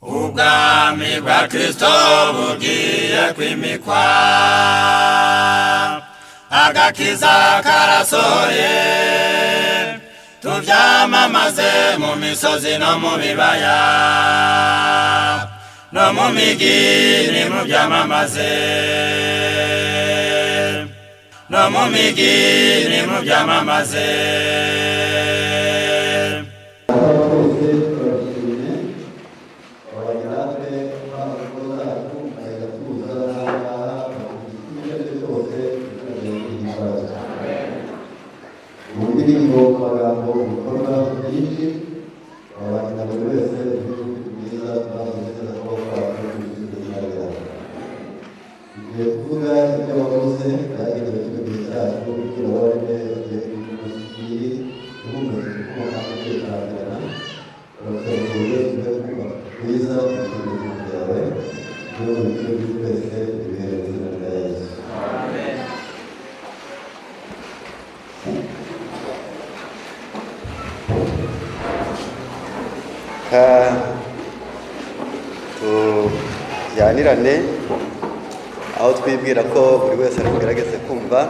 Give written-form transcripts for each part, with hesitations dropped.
ubwami bwa Kristo bugiye kwimikwa, agakiza karasohoye, tuvyamamaze mu misozi no mu bibaya no mu migi, nimuvyamamaze no mu migi, nimuvyamamaze. Tujyanirane aho twibwira ko buri wese ari kugerageze kumva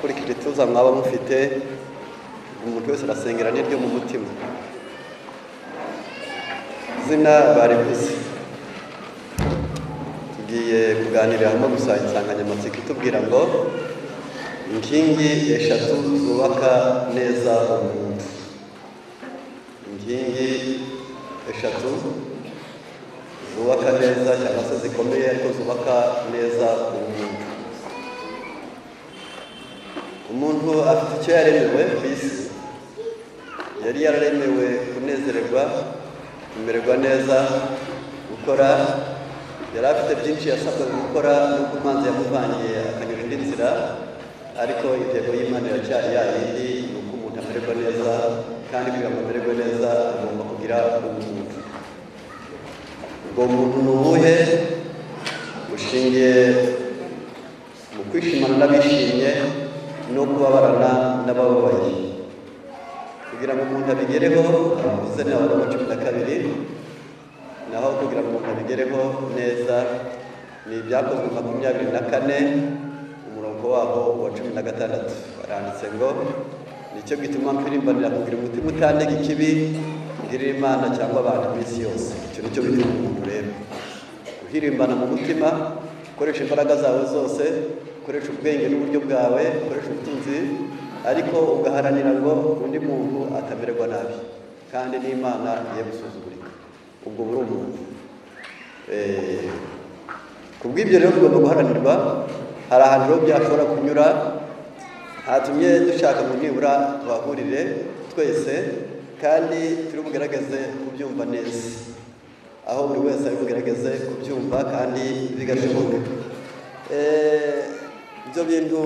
kurikije tuza mwaba mufite, umuntu wese arasengera n'iryo mu mutima. Izina barivuze, tugiye kuganirira hamwe gusa insanganyamatsiko itubwira ngo inkingi eshatu zubaka neza umuntu. Inkingi eshatu zubaka neza cyangwa se zikomeye ariko zubaka neza umuntu. Umuntu afite icyo yaremewe ku isi, yari yararemewe kunezererwa, kumererwa neza, gukora. Yari afite byinshi yasabwaga gukora, n'ubwo Imana yamuvangiye akanyura indi nzira, ariko intego y'Imana iracyari ya yindi, ni uko umuntu amererwa neza, kandi kugira ngo amererwe neza agomba kugira ubumuntu. Ubwo muntu ni ubuhe? Bushingiye mu kwishimana n'abishimye no kubabarana n'abababaye. Kugira ngo umuntu abigereho, avuze na Abaroma 12, naho kugira ngo umuntu abigereho neza ni ibyakozwe 24 umurongo waho wa 16. Baranditse ngo nicyo gituma mpirimbanira kugira umutima utandega ikibi, ngirira Imana cyangwa abantu iminsi yose. Icyo nicyo bituma umuntu rero uhirimbana mu mutima, ukoresha imbaraga zawe zose, ukoresha ubwenge n'uburyo bwawe, ukoresha ubutunzi, ariko ugaharanira ngo undi muntu atamererwa nabi, kandi n'Imana igiye gusuzugurika. Ubwo buri umuntu kubw'ibyo rero bigomba guharanirwa. Hari ahantu rero byashobora kunyura, hatumye dushaka ngo nibura tuhahurire twese kandi turi bugerageze kubyumva neza, aho buri wese ari bugerageze kubyumva kandi bigashoboka. Ibyo bintu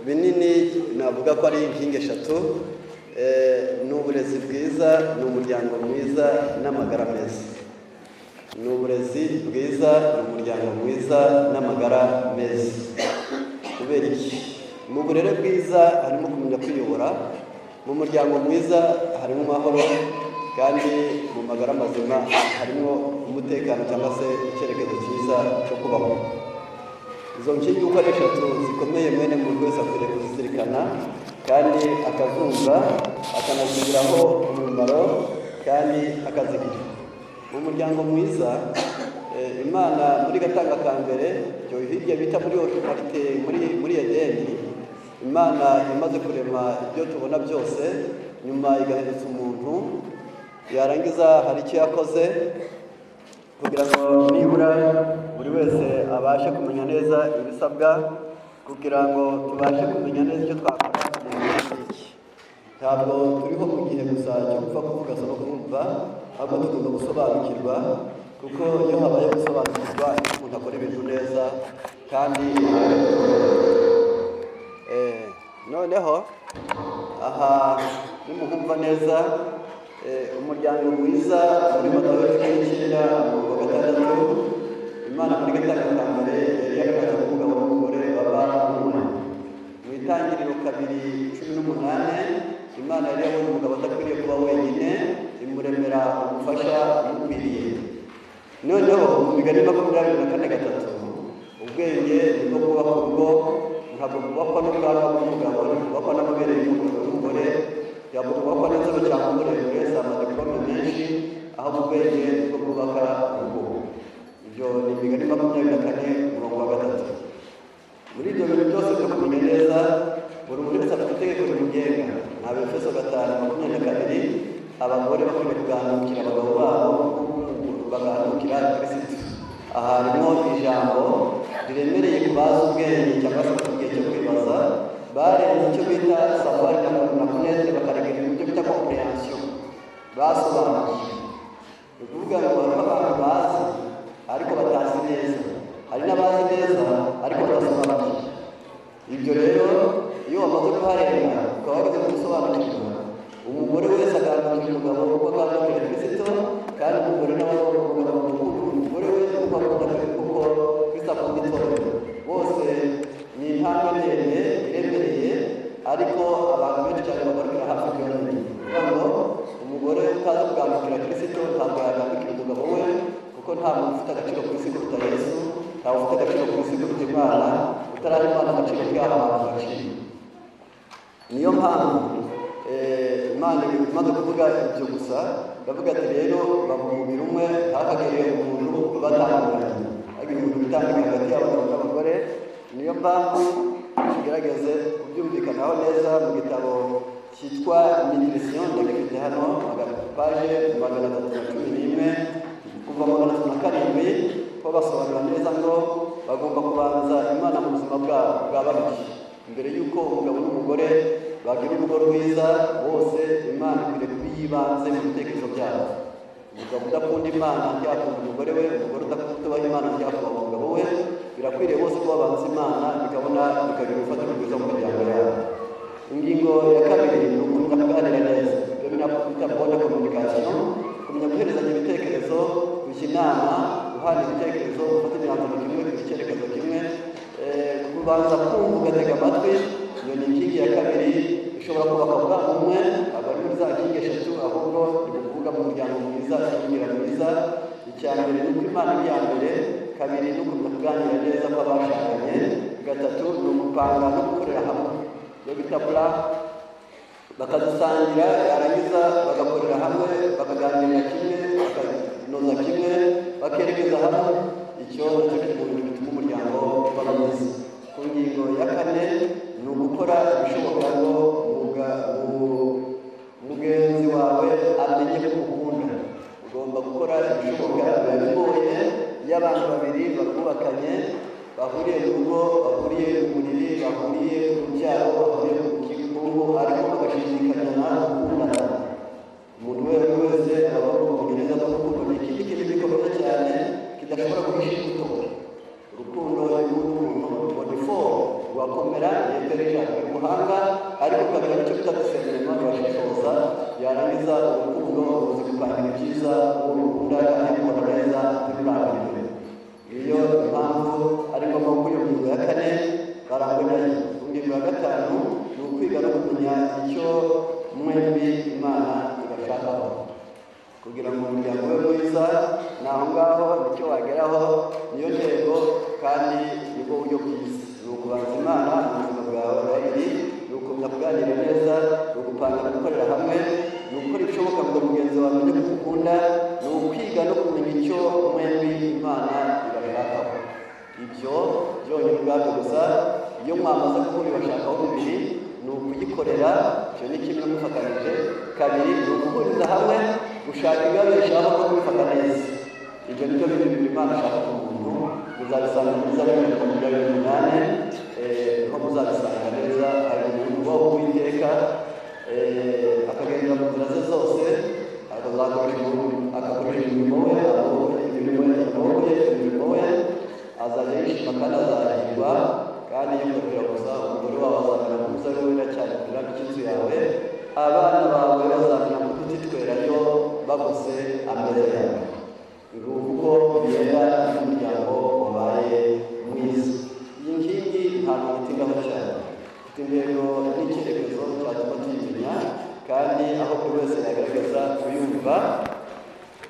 binini navuga ko ari inkingi eshatu: ni uburezi bwiza, ni umuryango mwiza, n'amagara meza. Ni uburezi bwiza, ni umuryango mwiza, n'amagara meza. Kubera iki? Mu burere bwiza harimo kumenya kwiyobora, mu muryango mwiza harimo amahoro, kandi mu magara mazima harimo umutekano cyangwa se icyerekezo cyiza cyo kubaho. Izo nkingi uko ari eshatu zikomeye, mwene muntu wese akwiriye kuzizirikana kandi akazumva, akanazigiraho umumaro kandi akazigira. Mu muryango mwiza, Imana muri Gatanga ka mbere, cyo hirya bita muri Edeni, Imana imaze kurema ibyo tubona byose, nyuma igahindutsa umuntu, yarangiza hari icyo yakoze kugira ngo nibura buri wese abashe kumenya neza ibisabwa, kugira ngo tubashe kumenya neza icyo twakora mu gihe iki. Ntabwo turiho mu gihe gusa cyo gupfa kuvuga no kumva, ahubwo tugomba gusobanukirwa, kuko iyo habaye gusobanukirwa umuntu akora ibintu neza kandi noneho aha nimuhumva neza, umuryango mwiza muri Matayo 19:6, Imana muri Gatanga ka mbere yari yaramaze umugabo n'umugore baba umwe. Mu Itangiriro 2:18, Imana yari yabonye umugabo adakwiriye kuba wenyine, imuremera umufasha umukwiriye. noneho mu migani 24:3 ubwenge nibwo kubaka urugo, ntabwo kubakwa n'ubwanwa bw'umugabo, kubakwa n'amabere y'umugore, ntabwo kubakwa n'inzobe cyangwa umuremure, si amadiplome menshi, aho ubwenge nibwo kubaka urugo. Ibyo ni imigani 24:3. Muri ibyo bintu byose byo kumenya neza, buri wese afite itegeko rimugenga. Abefeso 5:22, abagore bakwiriye kuganukira abagabo babo baganukira Kristo. Aha harimo ijambo riremereye ku bazi ubwenge cyangwa se ku gihe cyo kwibaza, barenze icyo bita safari na kunete, bakaregera ibyo bita comprehension, basobanukiwe. Ni ukuvuga ngo hariho abantu bazi ariko batazi neza, hari n'abazi neza ariko badasobanukiwe. Ibyo rero iyo wamaze kuharenga ukaba wageze mu gusobanukirwa, umugore wese aganukira umugabo kuko aganukira Kristo, kandi umugore nawe agomba gukunda umugore we kuko akunda kuko Kristo akunda itorero. Bose ni intambwe ndende iremereye, ariko abantu benshi cyane bagarukira hafi byonyine. Kugira ngo umugore utazi kuganukira Kristo ntabwo yaganukira umugabo we, kuko nta muntu ufite agaciro ku isi kuruta Yesu, ntawe ufite agaciro ku isi kuruta Imana, utaraha Imana agaciro k'aho abantu baciriye. Niyo mpamvu Imana imaze kuvuga ibyo gusa, ndavuga ati rero baba umubiri umwe, hakagere umuntu batandukanye, ariko ibintu bitandukanye hagati y'abagabo n'abagore. Niyo mpamvu tugerageze kubyumvikanaho neza mu gitabo cyitwa Nutrition, ndagifite hano paje 311 kuva 307, ko basobanura neza ngo bagomba kubanza Imana mu buzima bwabo bwa babiri mbere y'uko umugabo n'umugore bagira urugo rwiza. Bose Imana ikwiriye kuba yibanze mu bitekerezo byabo. Umugabo udakunda Imana ntiyakunda umugore we, umugore udakunda Imana ntiyakunda umugabo we. Birakwiriye bose kuba babanza Imana, bikagira urufatiro rwiza mu miryango yabo. Ingingo ya kabiri ni ukumenya kuganira neza, ibyo bita bonne communication, kumenya guherezanya ibitekerezo, kujya inama, guhana ibitekerezo, gufata imyanzuro kimwe, kugira icyerekezo kimwe, kubanza kumva ugatega amatwi. Iyo ni inkingi ya kabiri ishobora kubaka ubwabo umwe, abari muri za nkingi eshatu, ahubwo ni ukuvuga mu muryango mwiza, ikingira mwiza. Icya mbere ni uko Imana iri iya mbere, kabiri ni ukumenya kuganira neza kw'abashakanye, gatatu ni ugupanga no gukorera hamwe, iyo bita plan, bakazisangira, yarangiza bagakorera hamwe, bakaganira kimwe, bakanoza kimwe, bakerekeza hamwe. Icyo nacyo kiri mu bintu bituma umuryango uba mwiza. Ku ngingo ya kane ni ugukora ibishoboka ngo mugenzi wawe amenye ko ukunda. Ugomba gukora ibishoboka, biba bigoye iyo abantu babiri bakubakanye, bahuriye mu rugo, bahuriye mu buriri, bahuriye ku rubyaro, bahuriye ku gikungu, ariko bagashidikanya gukundana. Umuntu wese aba agomba kugerageza no gukunda. Ni ikindi kintu gikomeye cyane kidashobora guhisha imbuto. Urukundo rw'umuntu modifo rwakomera yegereje umuhanga, ariko ukagira icyo bita discernment, urashishoza, yarangiza urukundo ruzi gupangira ibyiza, urukunda kandi rukora neza ntibirangirwe. Iyo impamvu ari ngombwa ko iyo ngingo ya kane barangwe nayo. Ku ngingo ya gatanu ni ukwiga no kumenya icyo mwembi Imana ibashakaho, kugira ngo umuryango we mwiza. Ni aho ngaho nicyo wageraho, niyo ntego kandi nibwo buryo bwiza. Ni ukubanza Imana mu buzima bwawe babiri, ni ukumenya kuganira neza, ni ugupanga gukorera hamwe, ni ugukora ibishoboka ngo mugenzi wawe amenye ko ukunda, ni ukwiga no kumenya icyo mwembi Imana ibashakaho. Ibyo byonyine ubwabyo gusa, iyo mwamaze gukora ibashakaho bibiri, ni ukuyikorera. Icyo ni kimwe mufatanije. Kabiri ni uguhuriza hamwe, gushaka ibibabeshaho no kubifata neza. Ibyo ni byo bintu Imana ishaka ku muntu. Muzabisanga muri Zaburi 28, ko muzabisanga neza. Hari umuntu wo Uwiteka akagendera mu nzira ze zose, akakoresha imirimo we, azajya yishima kandi azahirwa, kandi yikorera gusa. Umugore wawe azamera nk'umuzabibu wera cyane ku kirambi cy'inzu yawe, abana bawe bazamera nk'uduti twerayo baguze ameza yawe. Nguko bigenda n'umuryango wabaye mwiza. Iyi nkingi ntabwo itindaho cyane, ifite intego n'icyerekezo cyatuma tuyimenya, kandi aho buri wese yagaragaza kuyumva,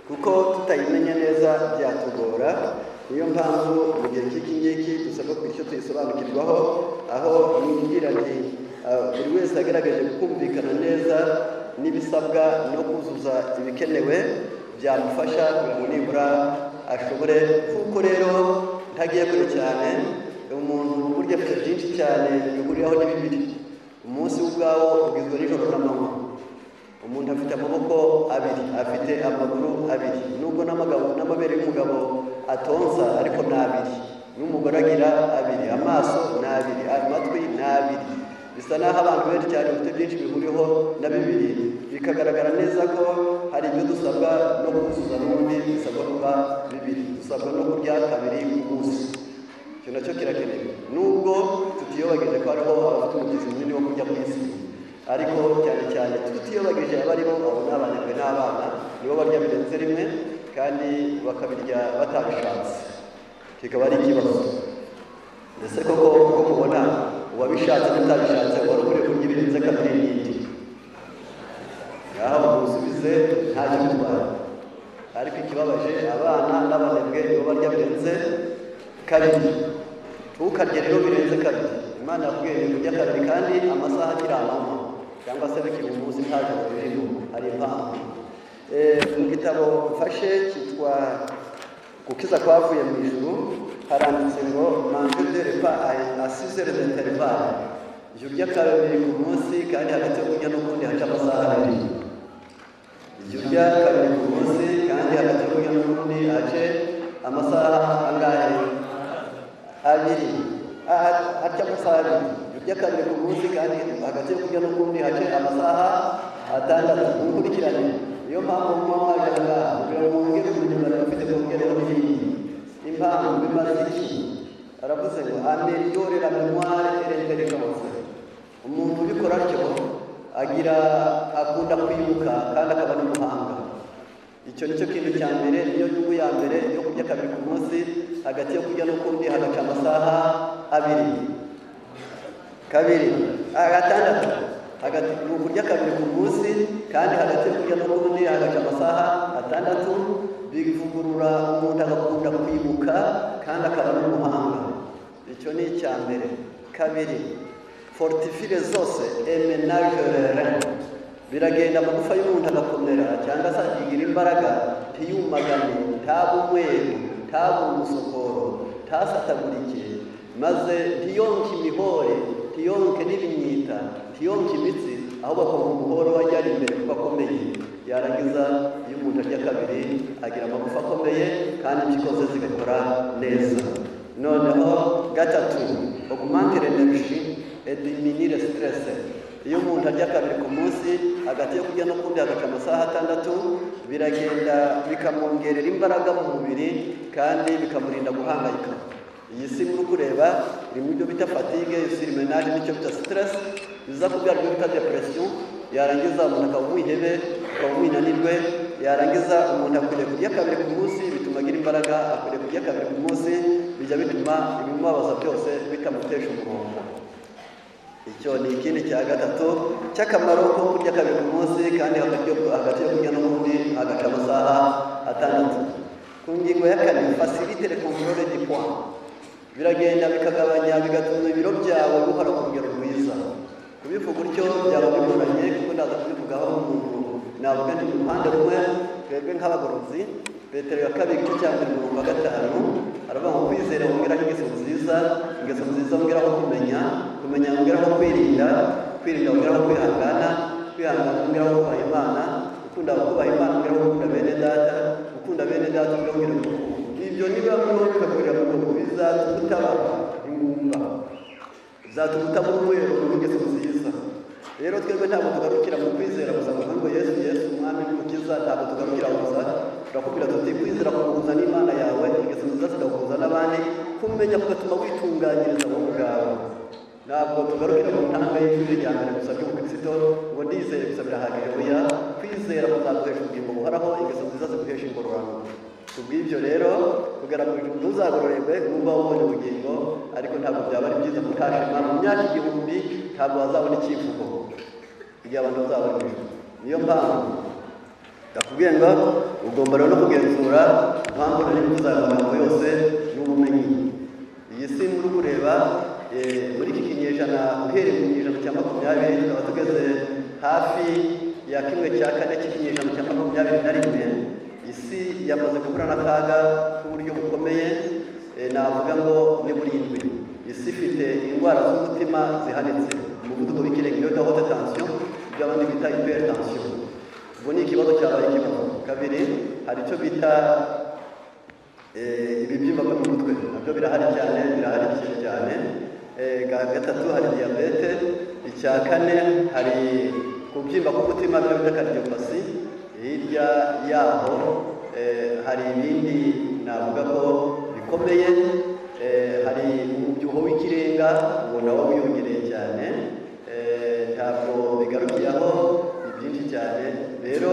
kuko tutayimenya neza byatugora. Niyo mpamvu mu gihe cy'iki ngiki dusabwa icyo tuyisobanukirwaho, aho nibwira nti buri wese agaragaje kumvikana neza n'ibisabwa no kuzuza ibikenewe byamufasha kugira ngo nibura ashobore. Kuko rero ntagiye kure cyane, umuntu burya afite byinshi cyane bihuriraho n'ibibiri. Umunsi ubwawo ugizwe n'ijoro n'amanywa. Umuntu afite amaboko abiri, afite amaguru abiri, nubwo n'amabere y'umugabo atonsa ariko ni abiri, n'umugore agira abiri, amaso ni abiri, amatwi ni abiri. Bisa naho abantu benshi cyane bafite byinshi bihuriyeho na bibiri, bikagaragara neza ko hari ibyo dusabwa no kuzuza, n'ubundi dusabwa kuba bibiri. Dusabwa no kurya kabiri ku munsi, icyo nacyo kirakenewe, nubwo tutiyobagije ko hariho abafite umugezi munini wo kurya ku isi, ariko cyane cyane tutiyobagije abarimo abo n'abanebwe n'abana, nibo barya birenze rimwe kandi bakabirya batabishatse, kikaba ari ikibazo. Mbese koko uko mubona uwabishatse n'utabishatse wari ukwiye kurya ibirenze kabiri n'indi, ngaho musubize ntacyo kubaye. Ariko ikibabaje, abana n'abanebwe nibo barya birenze kabiri. Ntukarye rero birenze kabiri. Imana yakubwiye kurya kabiri kandi amasaha akiri amanywa, cyangwa se bikiri umunsi nta joro ririmo, hari impamvu. Mu gitabo mfashe cyitwa Gukiza kwavuye mu ijuru, haranditse ngo manger de repas à 6 heures d'intervalle. Ijuru rya kabiri ku munsi kandi hagati yo kurya n'ukundi haca amasaha abiri. Ijuru rya kabiri ku munsi kandi hagati yo kurya n'ukundi hace amasaha angahe? Abiri. Haca amasaha abiri. Ijuru rya kabiri ku munsi kandi hagati yo kurya n'ukundi hace amasaha atandatu. Mukurikirane. Niyo mpamvu muba mwaje ngaha kugira ngo mwongere kumenya ufite kurya rero n'ibindi. Impamvu bimaze iki? Aravuze ngo ameliore la mémoire et l'intelligence. Umuntu ubikora atyo akunda kwibuka kandi akaba n'umuhanga. Icyo nicyo kintu cya mbere, niyo nyungu ya mbere yo kurya kabiri ku munsi, hagati yo kurya n'ukundi hagaca amasaha abiri. Kabiri, gatandatu, hagati yo kurya kabiri ku munsi kandi hagati yo kurya n'ukundi hagaca amasaha atandatu, bivugurura umuntu agakunda kwibuka kandi akaba n'umuhanga. Icyo ni icya mbere. Kabiri, fortifire zose emenagere, biragenda amagufa y'umuntu agakomera cyangwa se akigira imbaraga, ntiyumagane, ntabe umweru, ntabe umusokoro, ntasatagurike, maze ntiyonke imihore, ntiyonke n'ibinyita, ntiyonke imitsi, ahubwo akaba umuhoro wajyana imbere kuko akomeye. Yarangiza iyo umuntu arya kabiri agira amagufa akomeye kandi impyiko ze zigakora neza. Noneho gatatu, augmenter l'énergie et diminuer le stress. Iyo umuntu arya kabiri ku munsi hagati yo kurya n'ukundi hagaca amasaha atandatu, biragenda bikamwongerera imbaraga mu mubiri kandi bikamurinda guhangayika. Iyi si muri kureba iri mu byo bita fatigue, surmenage n'icyo bita stress, biza kubyara ibyo bita depression. Yarangiza umuntu akaba umwihebe, akaba umwinanirwe. Yarangiza umuntu akwiriye kurya kabiri ku munsi, bituma agira imbaraga. Akwiriye kurya kabiri ku munsi, bijya bituma ibimubabaza byose bitamutesha umurongo. Icyo ni ikindi cya gatatu cy'akamaro ko kurya kabiri ku munsi kandi hagati yo kurya n'ubundi hagaca amasaha atandatu. Ku ngingo ya kane, facilite le contrôle du poids. Biragenda bikagabanya, bigatuma ibiro byawe bihora ku rugero rwiza. Kubivuga utyo byaba bigoranye kuko ndaza kubivugaho umuntu navuga nti mu ruhande rumwe twebwe nk'abagorozi, Petero ya kabiri igice cya mbere umurongo wa 5 aravuga ngo kwizera wongeraho ingeso nziza, ingeso nziza wongeraho kumenya, kumenya wongeraho kwirinda, kwirinda wongeraho kwihangana, kwihangana wongeraho kubaha Imana, gukunda kubaha Imana wongeraho gukunda bene data, gukunda bene data wongeraho urukundo. Ibyo ni bamwe mu bikagurira mu bintu bizatuma utaba ingumba, bizatuma utaba umweru mu ngeso nziza. Rero twebwe ntabwo tugarukira mu kwizera gusa ngo Yesu umwami n'umukiza, ntabwo tugarukira gusa. Turakubwira tuti kwizera kuguhuza n'Imana yawe, ingeso nziza zikaguhuza n'abandi, kumenya kugatuma witunganyiriza wowe ubwawe. Ntabwo tugarukira mu ntambwe y'ijwi rya mbere gusa ry'ubukristo ngo ndizere gusa birahagije. Oya, kwizera kuzaguhesha ubugingo buhoraho, ingeso nziza ziguhesha ingororano. Kubw'ibyo rero kugaragara ijuru ntuzagororerwe n'uba wabonye ubugingo, ariko ntabwo byaba ari byiza kutashima. Mu myaka 1000 ntabwo wazabona icyivugo igihe abantu bazabona ijuru. Niyo mpamvu ndakubwiye ngo ugomba rero no kugenzura impamvu nari mvuze aya magambo yose n'ubumenyi. Iyi si muri kureba muri iki kinyejana uhereye mu kinyejana cya 20 tukaba tugeze hafi ya 1/4 cy'ikinyejana cya 21. Isi yamaze guhura n'akaga k'uburyo bukomeye, navuga ngo ni burindwi. Isi ifite indwara z'umutima zihanitse, umuvuduko w'ikirenga iyo haute tension, ibyo abandi bita hypertension. Ubwo ni ikibazo cyabaye ikibazo. Kabiri, hari icyo bita ibibyimba byo mu mutwe, nabyo birahari cyane. Gatatu, hari diyabete. Icya kane, hari kubyimba k'umutima byo bita cardiopathy. Hirya yaho hari ibindi navuga ko bikomeye, hari umubyibuho w'ikirenga, uwo nawo wiyongereye cyane. Ntabwo bigarukiye aho, ni byinshi cyane. Rero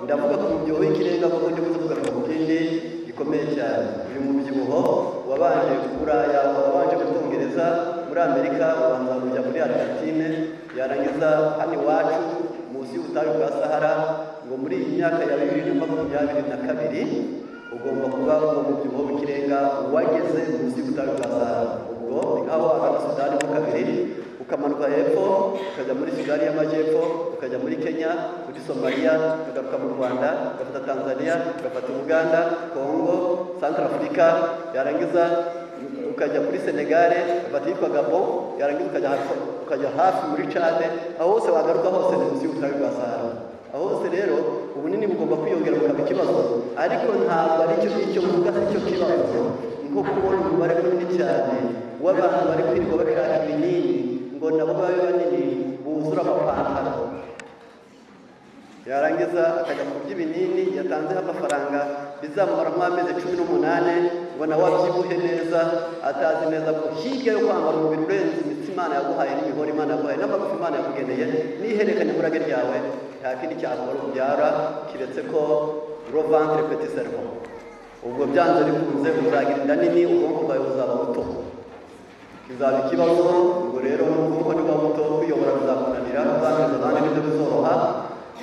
ndavuga ku mubyibuho w'ikirenga kuko ndi kuvuga ku kindi gikomeye cyane. Uyu mubyibuho wabanje Buraya, wabanje mu Bwongereza, muri Amerika, ubanza kujya muri Argentine, yarangiza hano iwacu munsi y'ubutayu bwa Sahara, ngo muri iyi myaka ya 2022 ugomba kuba uwo mubyibuho w'ikirenga wageze munsi y'ubutayu bwa Sahara. Ubwo ni nk'aho agana Sudani mo kabiri, ukamanuka hepfo ukajya muri Sudani y'Amajyepfo, ukajya muri Kenya, muri Somalia, ukagaruka mu Rwanda, ugafata Tanzania, ugafata Uganda, Congo, Central Africa, yarangiza ukajya kuri Senegal, ugafata yitwa Gabon, yarangiza ukajya hafi muri Chad. Aho hose wagaruka hose ni munsi y'ubutayu bwa Sahara. Aho hose rero ubunini bugomba kwiyongera bukaba ikibazo, ariko ntabwo ari icyo mvuga icyo kibazo, nko kubona umubare munini cyane w'abantu bari kwirirwa bashaka ibinini ngo nabo babe banini buzura amapantaro, yarangiza akajya kurya ibinini yatanzeho amafaranga bizamumaramo amezi 18 ngo nawe abyibuhe neza, atazi neza ko hirya yo kwambara umubiri urenze imitsi Imana yaguhaye n'imihoro Imana yaguhaye n'amagufa Imana yakugeneye n'ihererekanya murage ryawe, nta kindi cyakora ubyara kiretse ko gros ventre petit cerveau. Ubwo byanze bikunze uzagira inda nini, ubwonko bwawe buzaba buto, kizaba ikibazo. Ubwo rero ubwonko niba buto, kwiyobora bizakunanira, uzangiza abandi n'ibyo bizoroha.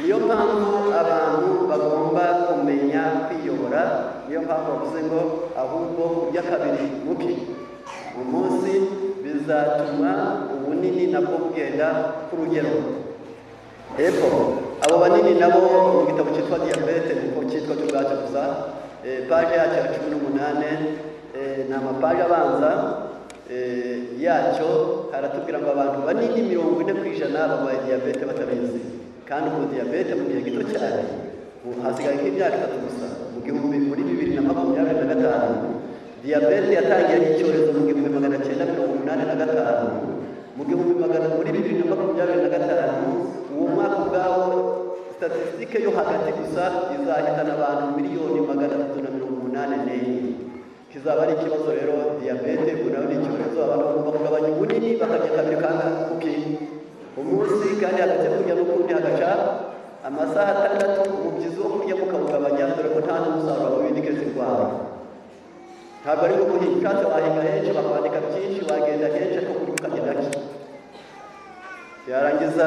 Niyo mpamvu abantu bagomba kumenya kwiyobora. Niyo mpamvu bavuze ngo ahubwo kurya kabiri muki umunsi bizatuma ubunini nabwo bugenda ku rugero. Hepfo abo banini nabo mu gitabo cyitwa Diabete, niko cyitwa cy'ubwacyo gusa, paje yacyo ya 18, ni amapaje abanza yacyo, haratubwira ngo abantu banini 40% barwaye diyabete batabizi. Kandi ubu diyabete mu gihe gito cyane, hasigaye nk'imyaka 3 gusa. Muri 2025 diyabete yatangiye n'icyorezo mu 1985, muri 2025 uwo mwaka ubwawo statistique yo hagati gusa izahitana abantu 384,000,000. Kizaba ari ikibazo rero diyabete, nayo ni icyorezo. Abantu bagomba kugabanya ubunini, bakarya kabiri kuki umunsi, kandi hagati yo kurya n'ukundi hagaca amasaha 6. Umubyizi wo kurya mukawugabanya, dore ko nta n'umusaruro w'ibindi indwara. Ntabwo ari ngo guhinga, kandi wahinga henshi bakwandika byinshi, wagenda henshi ariko kuri ukagenda ki. Yarangiza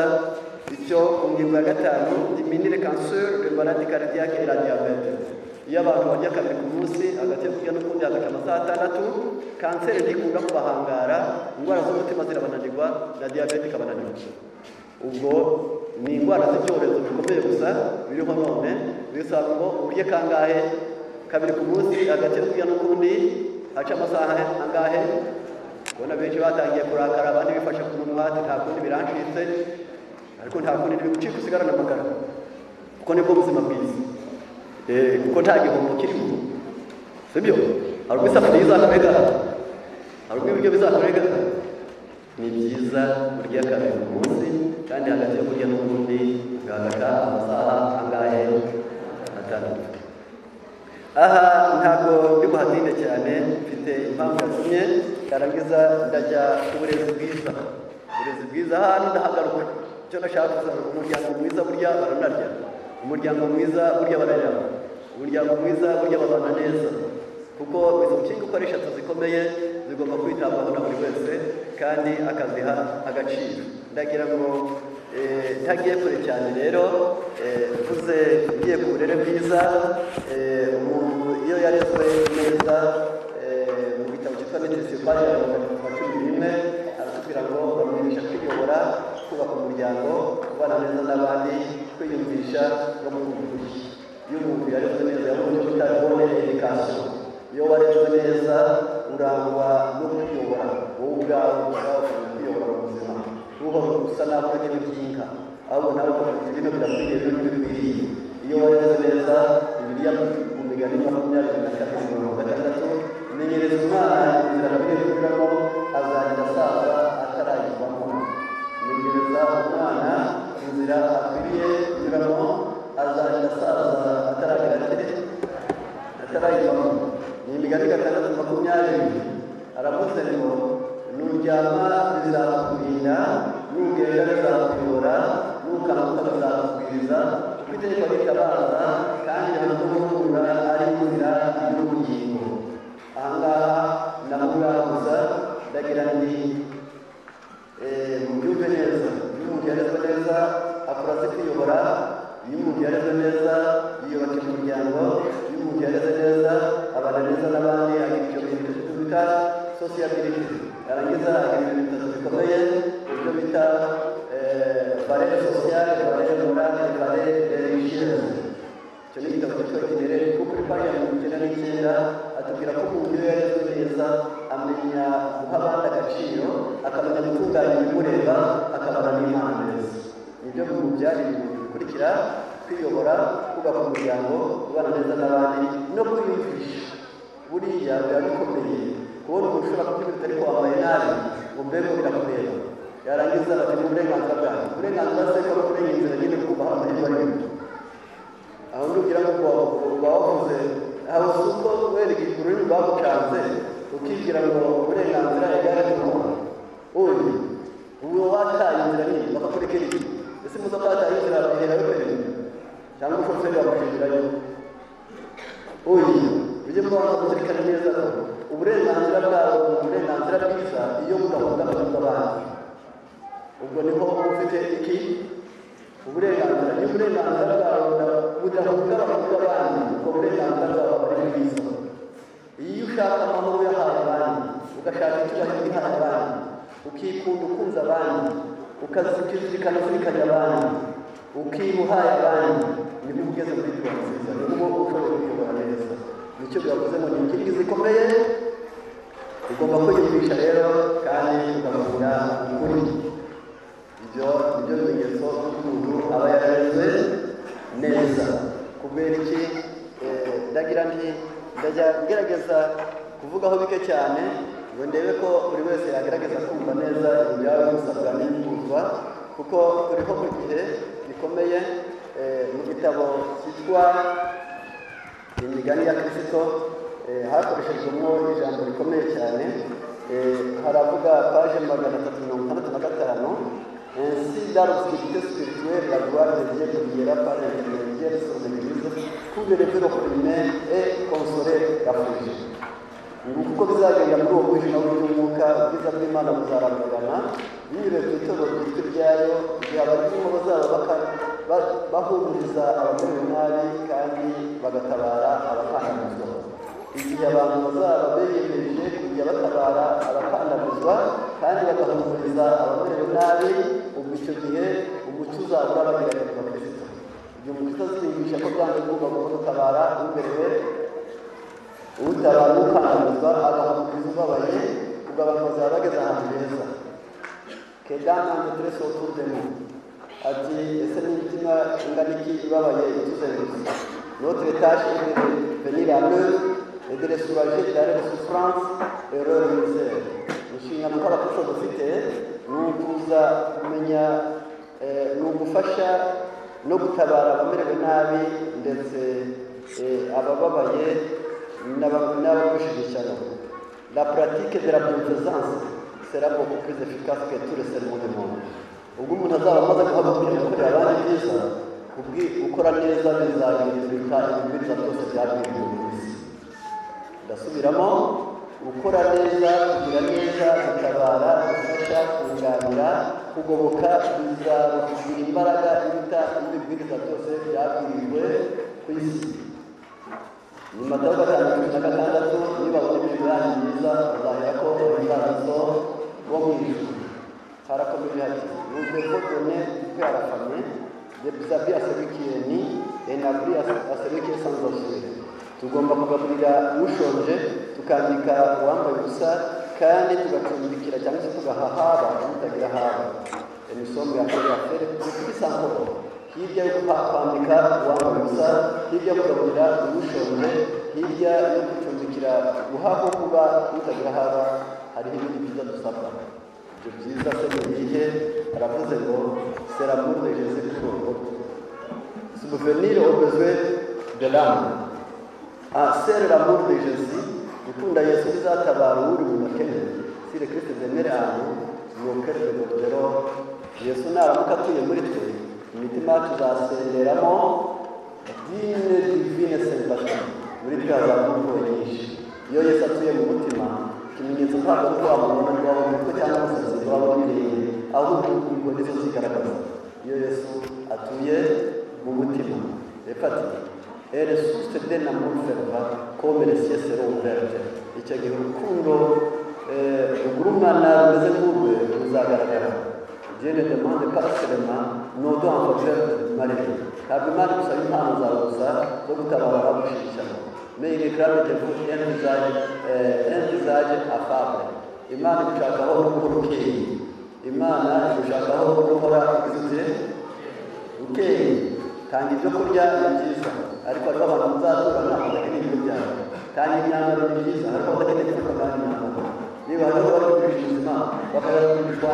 icyo ku ngingo ya 5, diminuer cancer, le maladie cardiaque et la diabete. Iyo abantu barya kabiri ku munsi, hagati yo kurya n'ukundi hagaca amasaha 6, kanseri ntikunda kubahangara, indwara z'umutima zirabananirwa, na diabete ikabananirwa. Ubwo ni indwara z'icyorezo bikomeye gusa biriho none. Bisaba ngo urye kangahe kabiri ku munsi, hagati yo kurya n'ukundi haca amasaha angahe. Ubona benshi batangiye kurakara, abandi bifashe ku munwa, nta kundi birancitse, ariko nta kundi bigucika usigarana amagara, kuko nibwo buzima bwiza. Kuko nta gihombo kirimo, sibyo? Hari ubwo isafuriya izakorega, hari ubwo ibiryo bizakorega. Ni byiza kurya kabiri ku munsi, kandi hagati yo kurya n'ukundi hagata amasaha angahe? 6. Aha ntabwo ndi buhatinde cyane, mfite impamvu yatumye. Yarangiza ndajya ku burezi bwiza. Uburezi bwiza hano ndahagaruka. Icyo nashaka kuvuga, umuryango mwiza burya baranarya, umuryango mwiza burya bararya, umuryango mwiza burya babana neza, kuko izo nshinga uko ari 3 zikomeye zigomba kwitabwaho na buri wese kandi akaziha agaciro. Ndagira ngo ntagiye kure cyane rero mvuze ngiye ku burere bwiza umuntu iyo yarezwe neza mu gitabo cyitwa Maîtrise page ya 11 aratubwira ngo bamwigisha kwiyobora, kubaka umuryango, kubana neza n'abandi, kwiyumvisha no kumva. Iyo umuntu yarezwe neza yabonye kutabone education, iyo warezwe neza urangwa no kwiyobora wowe ubwawe ushobora kwiyobora mu buzima, uhora usa naho uri n'inkinga ahubwo nawe ukavuga ibintu birakwiriye bikwiriye. Iyo warezwe neza Bibiliya mu migani 24:6 menyereza umwana inzira akwiriye kunyuramo azagenda asaza atarayivamo. Menyereza umwana inzira akwiriye kunyuramo azagenda asaza atarayivamo. Ni imigani 6:20 aravuze ngo nuryama bizakurinda, nugenda bizakuyobora, nukanguka bizakubwiriza, kuko itegeko ritabaza kandi hanatuhura ari inzira y'ubugingo. Ahangaha namugahuza ndagira nti mubyumve neza. Iyo umuntu yarezwe neza akora azi kwiyobora, iyo umuntu yarezwe neza yiyubaka umuryango, iyo umuntu yarezwe neza abana neza n'abandi, agira icyo bintu bita sociability, yarangiza agira ibintu bitatu bikomeye ibyo bita valeur sociale, valeur morale, valeur religieuse. Icyo ni igitabo cyitwa Itinéraire kuko kuri paji ya 99 atubwira ko umuntu iyo yarezwe neza amenya guha abandi agaciro, akamenya gutunganya ibimureba, akabana n'Imana neza. Nibyo byari ibintu bikurikira: kwiyobora, kubaka umuryango, kubana neza n'abandi no kwiyumvisha. Buriya biba bikomeye kubona umuntu ushobora kugira ibintu ariko wambaye nabi ngo mbego birakureba, yarangiza ati uburenganzira bwawe, uburenganzira se ko kurengera inzira nyine kubaha amahirwe arimo aho ndugira ngo uba wavuze aho suko wereka ururimi bagucanze ukigira ngo uburenganzira egare n'umuntu uyu uwo wataye inzira nyine bakakurekera iki? Ese muzo kwataye inzira ihera yo kwera cyangwa umushoferi wamushingirayo uyu ujye mbona kuzirikana neza ko uburenganzira bwawe uburenganzira bwiza iyo budahungabanya abandi. Ubwo niho ufite iki uburenganzira. Iyo uburenganzira bwawe budahungabanya abandi, ubwo burenganzira bwawe ari bwiza. Iyo ushaka amahoro yahaye abandi, ugashaka icyubahiro gihaye abandi, ukikunda ukunze abandi, ukazirikana uzirikanya abandi, ukimuhaye abandi, niho ugeze muri tuwa nziza, niho ushobora kuyobora neza. Nicyo bivuze ngo ni inkingi zikomeye, ugomba kwiyumvisha rero kandi ukavuga ukuri. Ibyo nibyo bimenyetso by'umuntu aba yarezwe neza. Kubera iki? Ndagira nti ndajya ngerageza kuvugaho bike cyane ngo ndebe ko buri wese yagerageza kumva neza ibyawe musabwa n'imyumvwa, kuko turiho mu gihe gikomeye. Mu gitabo cyitwa Imigani ya Kristo hakoreshejwemo ijambo rikomeye cyane. Haravuga paje 365 ainsi dans l'obscurité spirituelle la gloire de Dieu brillera par l'intermédiaire sur l'Église pour lever l'opprimé et consoler l'affligé. Nguko bizagenda muri uwo mwijima w'umwuka, ubwiza bw'Imana buzarabagana binyuze ku itorero ryitwa iryayo, igihe abarimo bazaba bahumuriza abamerewe nabi kandi bagatabara abakandamizwa. Igihe abantu bazaba biyemeje kujya batabara abakandamizwa kandi bagahumuriza abamerewe nabi, ubwo icyo gihe umucyo uzabura bagiranye ku bakristo. Igihe umucyo uzigisha ko byanze ugomba gutabara umerewe, utabara ukandamizwa agahumuriza ubabaye, ubwo abantu bazaba bageze ahantu heza. Kedama ndetse autour de nous ati ese n'imitima ingana iki ibabaye ituzengurutse. Notre tâche est de venir à l'œuvre et de les soulager dans leurs souffrances et leurs misères. Inshingano tw'abakozi dufite ni ukuza kumenya ni ugufasha no gutabara abamerewe nabi ndetse abababaye n'ababashigikira. La pratique de la bienfaisance sera beaucoup plus efficace que tous les sermons du monde. Ubwo umuntu azaba amaze guhagurukira gukorera abandi byiza, gukora neza bizahindurika ibibwiriza byose byabwiriwe mu isi. Ndasubiramo: gukora neza, kugira neza, gutabara, gufasha, kunganira kugoboka bizarushira imbaraga iruta ibibwiriza byose byabwirijwe ku isi. Ni Matayo 5:16, nibabona imirimo yanyu myiza bazahera ko imbaraga zo bo mu ijuru. Harakomeye hati nous devons donner du pain à la famille, des habits à celui qui est nu et un abri à celui qui est sans objet. Tugomba kugaburira ushonje, tukambika uwambaye ubusa, kandi tugacumbikira cyangwa se tugahahaba utagira haba. Nous sommes appelés à faire plus encore. Hirya yo kwambika uwambaye ubusa, hirya yo kugaburira ushonje, hirya yo gucumbikira guhaha kuba utagira haba, hariho ibindi byiza dusabwa. Ibyo byiza se mu gihe aravuze ngo c'est l'amour de Jésus pour nous. Subvenir aux besoins de l'âme. C'est l'amour de Jésus. Gukunda Yesu bizatabara uri mu makene. Si le Christ demere ahantu yokere rero Yesu naramuka atuye muri twe, imitima tuzasenderamo dine divine sympathie. Muri twe hazamurwa nyinshi. Iyo Yesu atuye mu mutima, ikimenyetso ntabwo ari wabona ngo wabone ko cyangwa umusazi wabone ahubwo ngo nizo zigaragaza. Iyo Yesu atuye mu mutima, refati elle source d'un amour fervent comme les cieux seront ouverts. Icyo gihe urukundo rugurumana rumeze nk'urwe ruzagaragara. Dieu ne demande pas seulement nos dons en faveur de Marie. Ntabwo Imana igusaba impano zawe gusa zo gutabara abagushyigikira, mais il réclame de vous un visage affable. Imana igushakaho urukundo rukeye. Imana igushakaho guhora ufite ukeye. Tanga ibyo kurya ni byiza, ariko hariho abantu muzaturana badakeneye ibyo byawe. Tanga imyambaro ni byiza, ariko badakeneye gukorwa n'imyambaro. Niba hariho bari kugurisha ubuzima bakayagurishwa,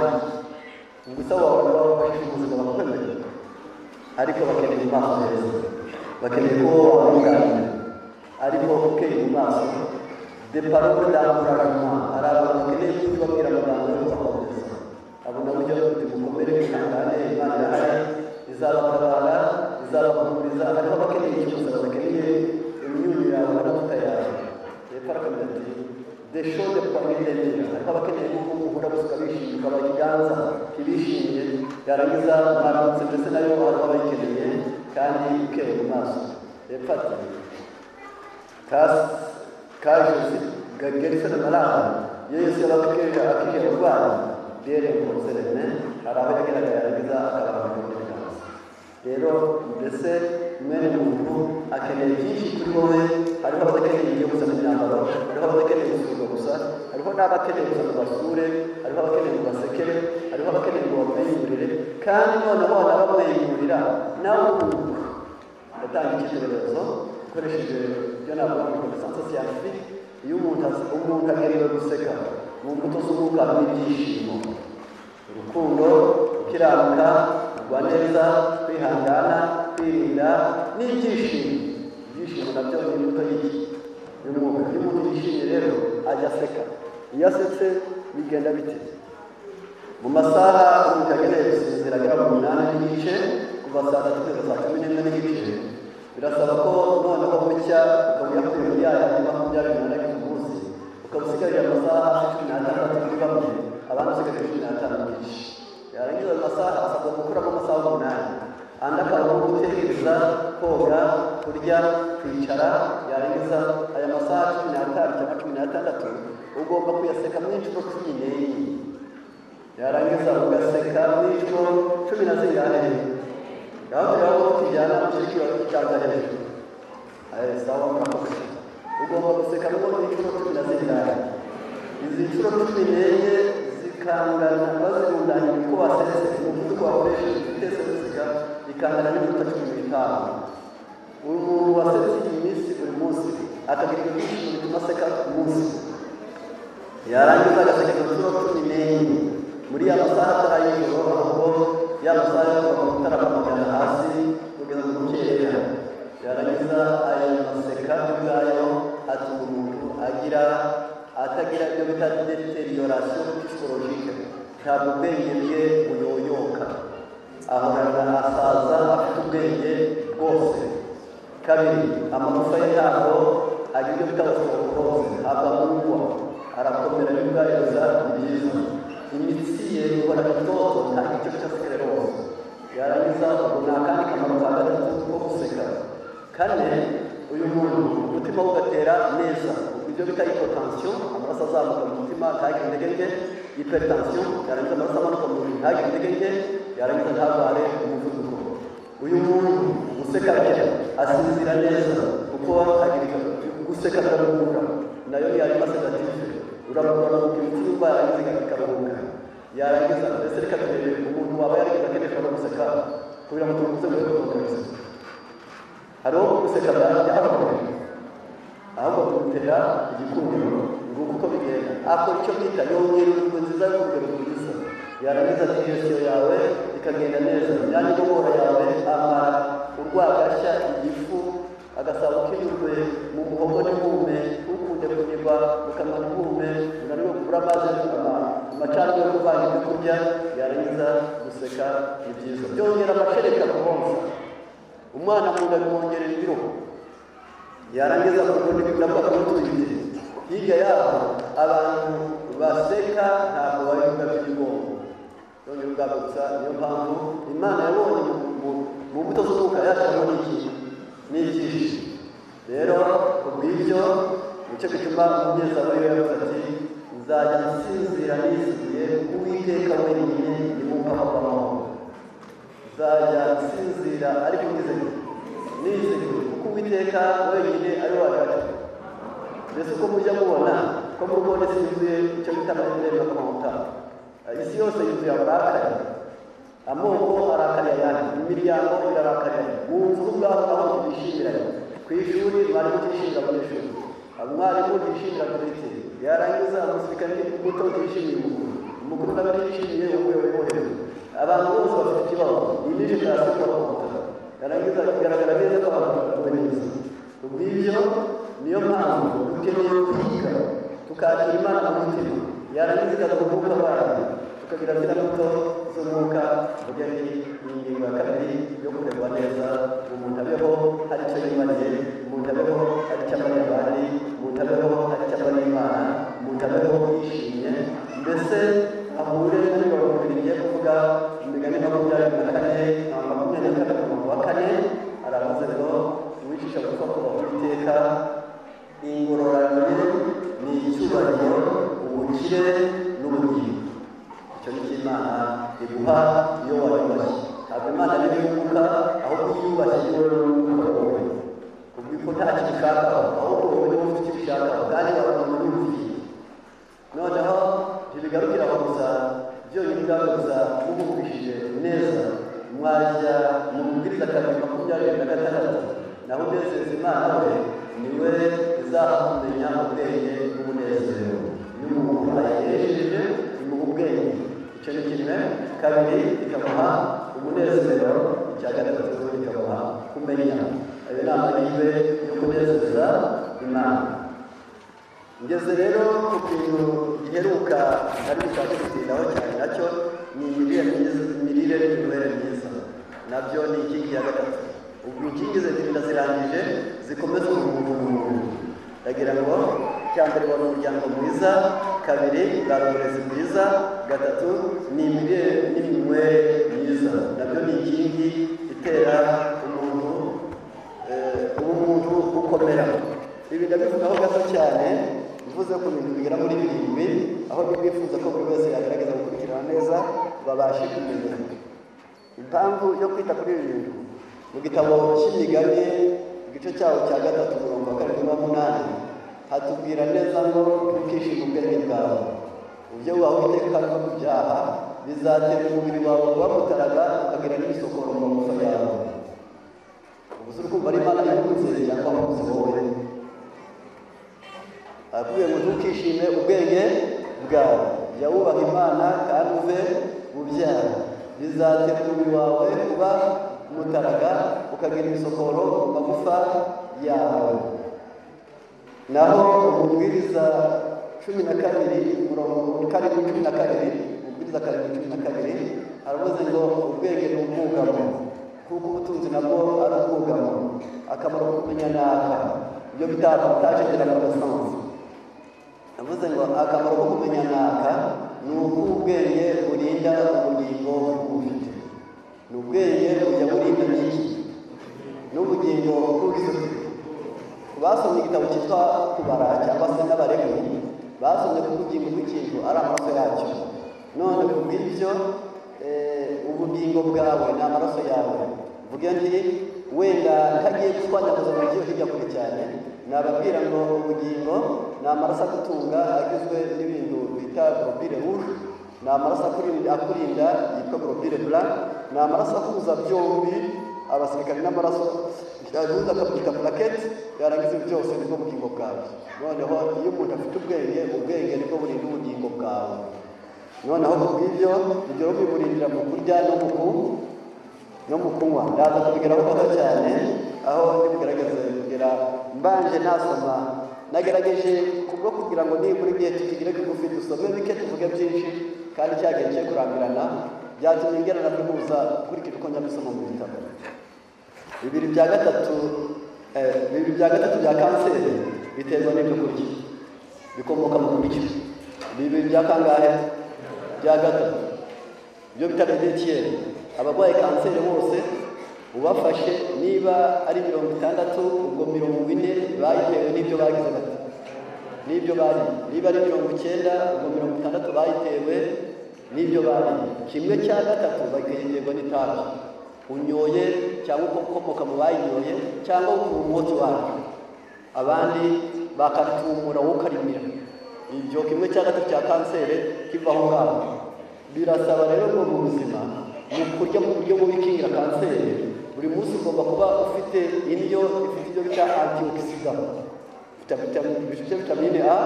gusa wawe bagurisha ubuzima bakwemerera, ariko bakeneye mu maso heza, bakeneye ko wabunganya, ariko ukeye mu maso. De parole d'encouragement, hari abantu bakeneye kubabwira amagambo yo kubahumuriza. Abo nabo ujya bafite mukomere kwihangane, Imana irahari izabatabara, izabahumuriza. Hariho abakeneye icyo gusa, bakeneye imyunyu yawe n'amavuta yawe. Hepfo arakomeza ati des choses de famille d'ennemi. Hariho abakeneye kuko uhura gusa bishimye, ukabaha ikiganza kibishimiye, yarangiza mwaramutse, ndetse nayo hariho abayikeneye kandi ukeye mu maso. Hepfo ati kaje gagerisa n'amarara. Iyo Yesu yabakeje akije abarwayi dere konserene, hari aho yagaragara yarangiza akabaha ikiganza. Rero mbese mwene muntu akeneye byinshi kuri wowe. Hariho abadakeneye ibyo gusa n'imyambaro, hariho abadakeneye gusurwa gusa, hariho n'abakeneye gusa ngo basure, hariho abakeneye ngo basekere, hariho abakeneye ngo bamwiyurire, kandi noneho n'abamwiyurira nawe ukumva. Ndatanga icyitegererezo ukoresheje ibyo navuga ngo connaissance scientifique. Iyo umuntu agerewe guseka mu mbuto z'umwuka n'ibyishimo, urukundo, gukiranuka, kugwa neza, kwihangana, kwirinda n'ibyishimo. Ibyishimo nabyo ni imbuto y'umwuka. Iyo umuntu yishimye rero ajya aseka. Iyo asetse bigenda bite? Mu masaha umuntu agenewe gusinzira agera mu 8:30, kuva saa 3 kugeza saa 11:30, birasaba ko noneho bucya ukaba uyakuye muri ya yandi 24 ku munsi, ukaba usigaje amasaha 16 kuri bamwe, abandi usigaje 15 n'igice. Yarangiza ayo masaha asabwa gukuramo amasaha 8, andi akaba gutekereza, koga, kurya, kwicara. Yarangiza aya masaha 15 cyangwa 16 ugomba kuyaseka mu inshuro 14. Yarangiza ugaseka mu inshuro 10 yaho yaho tujyana mushiki wa cyangwa hejuru. Sawa murakoze. Ugomba guseka mu inshuro 14. Izi nshuro 14 zikangana bazirundanya uko wasetse umuvuduko wakoresheje itese guseka ikangana n'iminota 15. Umuntu wasetse iminsi buri munsi akagira ibyishimo bituma aseka ku munsi. Yarangiza agaseka inshuro 14 muri ya masaha y'ijoro, ahubwo ya masaha yo kutarabamagana hasi kugeza mu rukerera. Yarangiza aya maseka ubwayo atuma umuntu atagira ibyo bita deterioration psychologique. Ntabwo ubwenge bwe buyoyoka, ahorana asaza afite ubwenge bwose. Kabiri, amagufa ye ntabwo agira ibyo bita osteoporose, ntabwo amungwa, arakomera y'ubwariza. Ni byiza. imitsi ye ihora itoto nta gice cy'asekererose. Yarangiza ubwo ni akandi kamaro ka gatatu ko guseka. Kane, uyu muntu umutima we ugatera neza, ibyo bita hypotension, amaraso azamuka mu mutima ntagire intege nke, hypertension, yarangiza amaraso amanuka mu mubiri ntagire intege nke, yarangiza ntarware umuvuduko. Uyu muntu useka bye asinzira neza kuko agira guseka akaruhuka, nayo ni arima sedative, uramuka imitsi yumva yarangiza ikaruhuka. Yarangiza mbese reka turebe umuntu waba yarigeze akeneshwa no guseka kugira ngo tumuze muri guseka. Hariho guseka byahabaye ahubwo kumutera igikundiro ngo uko bigenda akora icyo bita yongera ingingo nziza y'urugero rwiza. Yarangiza digestion yawe ikagenda neza, imyanya igogora yawe amara urwagashya igifu agasabo k'inyurwe mu muhogo n'inkume, ukunde kunigwa ukanwa n'inkume, unaniwe kubura amazi amacandwe yo kuvanga ibyo kurya. Yarangiza guseka ni byiza, byongera amashereka kubonsa umwana mu nda bimwongerera ibiro. Yarangiza kurundi kunavuga kumutwite. Hirya yaho abantu baseka ntabwo bari by'ubwonko, yongera ubwabo gusa. Niyo mpamvu Imana yabonye mu mbuto z'umwuka yashamo n'ibyishimo. Rero kubw'ibyo nicyo gituma umunyezaburi yavuze ati nzajya nsinzira nizigiye Uwiteka wenyine nimwumva amahoro. Nzajya nsinzira ariko nizigiye kuko Uwiteka wenyine ari we hagati. Mbese uko mujya mubona ko mu rugo isi yuzuye icyo bita amarembo y'amavuta, isi yose yuzuye abarakari, amoko arakariye ayandi, imiryango irarakariye, mu nzu ubwaho aho tubishimira, ku ishuri mwarimu utishimira abanyeshuri, umwarimu utishimira diregiteri, yarangiza umusirikare muto utishimiye umukuru nawe utishimiye umuyobozi wo hejuru. Abantu bose bafite ikibazo, iyi ni jenoside y'amavuta. Yarangiza bigaragara neza ko abantu batuwe neza. Kubw'ibyo niyo mpamvu dukeneye kwiga tukakira Imana mu mutima. Yarangiza ikaduhuka abana tukagira zina mbuto z'umwuka. Burya ni ingingo ya kabiri yo kurerwa neza. Umuntu abeho hari icyo yimariye, umuntu abeho hari icyo amariye abandi, umuntu abeho hari icyo amariye Imana, umuntu abeho yishimye. Mbese ahure muri mirongo ibiri kuvuga imigani 24:24 aravuze ngo uwicisha bugufi akubaha Uwiteka, ingororano ni icyubahiro, ubukire n'ubugingo. Icyo ni cyo Imana iguha iyo wayubashye. Ntabwo Imana ari iy'umwuka, ahubwo iyubashye ni wowe n'umwuka wowe, kuko nta kintu ushakaho, ahubwo wowe niwe ufite icyo ushakaho kandi wabona n'ubufite. Noneho ntibigarukira aho gusa byonyine ubwabyo gusa mubumvishije neza, mwajya mu mubwiriza 26, naho unezeza Imana we niwe izakumenya ubwenge n'umunezero. Iyo umuntu ayihejeje imuha ubwenge, icyo ni kimwe. Kabiri, ikamuha umunezero. Icya gatatu, ikamuha kumenya. Ayo ni amahirwe yo kunezeza Imana. Ngeze rero ku kintu giheruka ari gushaka gutindaho cyane, nacyo ni imirire n'imibereho myiza. Nabyo ni inkingi ya gatatu. Ubwo inkingi zirangije zikomeza umuntu. Ndagira ngo icya mbere wari umuryango mwiza, kabiri bwari uburezi bwiza, gatatu ni imirire n'iminywere myiza. Nabyo ni inkingi itera umuntu gukomera. Ibi ndabivugaho gato cyane, bivuze ku bintu bigera muri 7, aho bifuza ko buri wese yagerageza gukurikirana neza babashe kumenya impamvu yo kwita kuri ibi bintu. Mu gitabo cy'imigani igice cyawo cya 3:7-8 hatubwira neza ngo ntukishime ubwenge bwawe, ibyo wawe Uwiteka no ku byaha bizatera umubiri wawe kuba mutaraga, ukagira n'isokoro mu magufa yawe. Ubwo urumva ari Imana yakuze cyangwa wakuze wowe? Akubwiye ngo ntukishime ubwenge bwawe, jya wubaha Imana kandi uve mu byaha, bizatera umubiri wawe kuba mutaraga, ukagira imisokoro mu magufa yawe. Naho umubwiriza 12:12 aravuze ngo ubwenge ni ubwugamo, kuko ubutunzi nabwo ari ubwugamo. Akamaro ko kumenya naka ibyo bitaje kugira ngo basanze. Avuze ngo akamaro ko kumenya naka ni uko ubwenge burinda ubugingo bw'ufite. Ni ubwenge bujya burinda n'iki n'ubugingo bw'ufite. Basomye igitabo cyitwa kubara cyangwa se n'abaremyi basomye ku bugingo bw'ikintu ari amaraso yacyo. None kubw'ibyo ubugingo bwawe ni amaraso yawe. Vuga nti wenda ntagiye gutwanyaguza mu gihe hirya kure cyane, nababwira ngo ubugingo ni amaraso agutunga agizwe n'ibintu bita globule rouge, ni amaraso akurinda yitwa globule blanc, ni amaraso ahuza byombi abasirikare n'amaraso yahuza akabyita plaquette, yarangiza byose nibwo bugingo bwawe. Noneho iyo umuntu afite ubwenge nibwo burinda ubugingo bwawe. Noneho kubw'ibyo ibyo biburindira mu kurya no mu kunywa. Ndaza kubigeraho gato cyane aho ndibugerageze kugera mbanje nasoma. Nagerageje kubwo kugira ngo nibura igihe tukigire kigufi dusome bike tuvuge byinshi kandi cyagiye cyo kurambirana, byatumye ngerana kubuza kurikira uko nyabisoma mu bitabo. Bibiri bya gatatu bya kanseri biterwa n'ibyo kurya, bikomoka mu kurya. Bibiri bya kangahe? Bya gatatu. Ibyo bita diabète. Abarwaye kanseri bose ubafashe niba ari 60 ubwo 40 bayitewe n'ibyo bagize bati n'ibyo bari, niba ari 90 ubwo 60 bayitewe n'ibyo bari. Kimwe cya gatatu bagihindurwa n'itabi unyoye cyangwa ukomoka mu bayinyoye cyangwa umwotsi wacu, abandi bakatumura wokarimira. Ibyo kimwe cya gatatu cya kanseri kivaho ngaho. Birasaba rero ngo mu buzima mu kurya mu buryo bubikingira kanseri, buri munsi ugomba kuba ufite indyo ifite ibyo bita antioxidant, bifite vitamine A,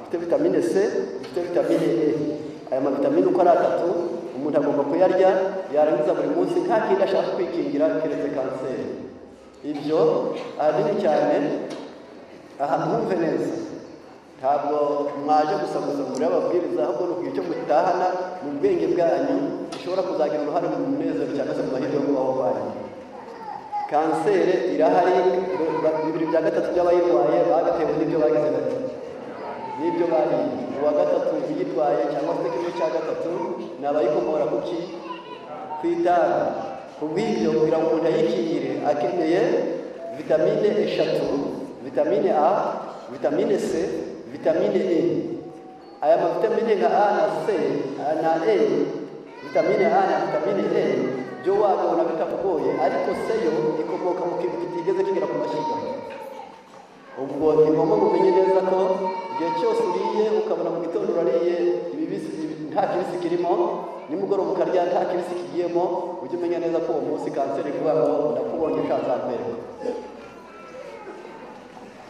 bifite vitamine C, bifite vitamine E. Aya mavitamine uko ari atatu umuntu agomba kuyarya, yarangiza buri munsi nta kindi ashaka kwikingira keretse kanseri. Ibyo ahanini cyane mwumve neza, ntabwo mwaje gusa muri ababwiriza, ahubwo ni ukugira icyo mutahana mu bwenge bwanyu bishobora kuzagira uruhare mu munezero cyangwa se mu mahirwe yo kubaho banyu. Kanseri irahari. Bibiri bya gatatu by'abayirwaye bagatewe n'ibyo bagize bati n'ibyo bari. Uwa gatatu uyitwaye cyangwa se kimwe cya gatatu ni abayikomora kuki? Ku itabi. Kubw'ibyo kugira ngo umuntu ayikingire akeneye vitamine 3, vitamine A, vitamine C, vitamine E. Aya mavitamine nka A na C na E, vitamine A na vitamine E byo wabona bitakugoye, ariko C yo ikomoka mu kintu kitigeze kigera ku mashyiga. Ubwo ni ngombwa mumenye neza ko igihe cyose uriye ukabona mu gitondo urariye ibibisi nta kibisi kirimo, nimugoroba ukarya nta kibisi kigiyemo, ujye umenya neza ko uwo munsi kanseri kuvuga ngo ndakubonye kazakwereka.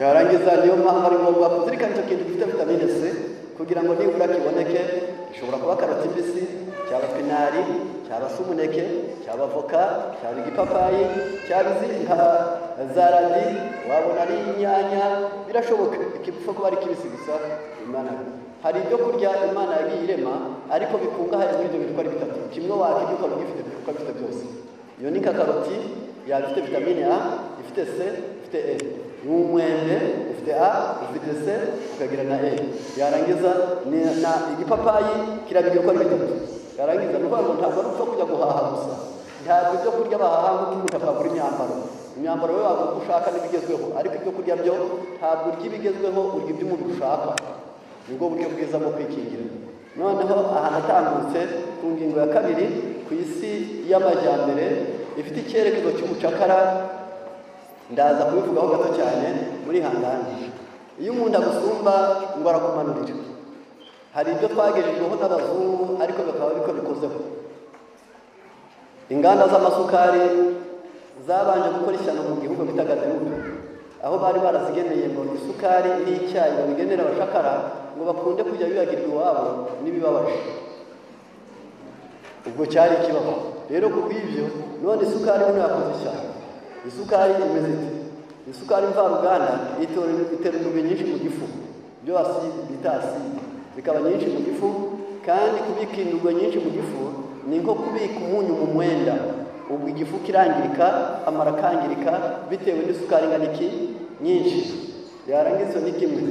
Yarangiza niyo mpamvu ari ngombwa kuzirikana icyo kintu gifite vitamine C kugira ngo nibura kiboneke. Ishobora kuba karoti mbisi, cyaba pinari, cyaba sumuneke, cyaba voka, cyaba igipapayi, cyaba nka zaradi, wabona ari inyanya, birashoboka. Ikipfa kuba ari kibisi gusa Imana. Hari ibyo kurya Imana yagiye irema ariko bikungahaye muri ibyo bitwara bitatu. Kimwe wakirya ukaba ugifite kuko bifite byose. Iyo ni nka karoti, yaba ifite vitamine A, ifite C, ifite E. Umwembe ufite A, ufite C, ukagira na E. Yarangiza na igipapayi kirabigira uko ari bitatu. Yarangiza nuvuga ngo ntabwo ari upfa kujya guhaha gusa. Ntabwo ibyo kurya bahaha nk'uko umuntu akagura imyambaro we waba uko ushaka n'ibigezweho, ariko ibyo kurya byo ntabwo urya ibigezweho, urya ibyo umubiri ushaka. Nibwo buryo bwiza bwo kwikingira. Noneho ahantu atambutse ku ngingo ya kabiri, ku isi y'amajyambere ifite icyerekezo cy'umucakara, ndaza kubivugaho gato cyane muri hangane. Iyo umuntu agusumba ngo arakumanurira, hari ibyo twagejejweho n'abazungu ariko bakaba biko bikozeho. Inganda z'amasukari zabanje gukora ishyano mu gihugu bitaga Derudo, aho bari barazigeneye ngo isukari n'icyayi babigenera abashakara ngo bakunde kujya bibagirwa iwabo n'ibibabaje. Ubwo cyari ikibazo rero kubw'ibyo. None isukari hano yakoze ishyano. Isukari imeze ite? Isukari mvaruganda itera intubi nyinshi mu gifu, byo bita aside, bikaba nyinshi mu gifu. Kandi kubika indurwe nyinshi mu gifu ni nko kubika umunyu mu mwenda. Ubwo igifu kirangirika, amara kangirika bitewe n'isukari nganiki nyinshi. Yarangiza ni kimwe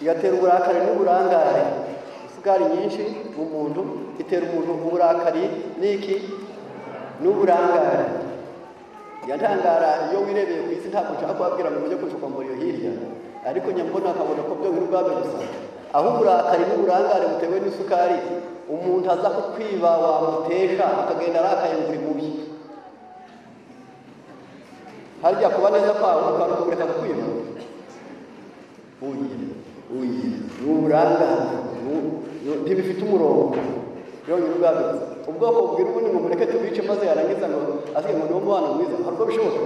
igatera uburakari n'uburangare. isukari nyinshi mu muntu itera umuntu uburakari n'iki n'uburangare. Yantangara iyo wirebeye ku isi ntabwo nshaka kubabwira ngo mujye kujuka muri iyo hirya, ariko nyambona akabona ko byo nk'urwabo gusa, aho uburakari n'uburangare butewe n'isukari umuntu aza kukwiba wamutesha akagenda arakaye ngo uri mubi. Harya kuba neza kwawe ukareka kukwiba n'uburangare ntibifite umurongo byonyine ubwabyo. Ubwoko bwira ubundi ngo mureke tubice maze yarangiza ngo asigaye ngo niwo mubano mwiza, hari ubwo bishoboka.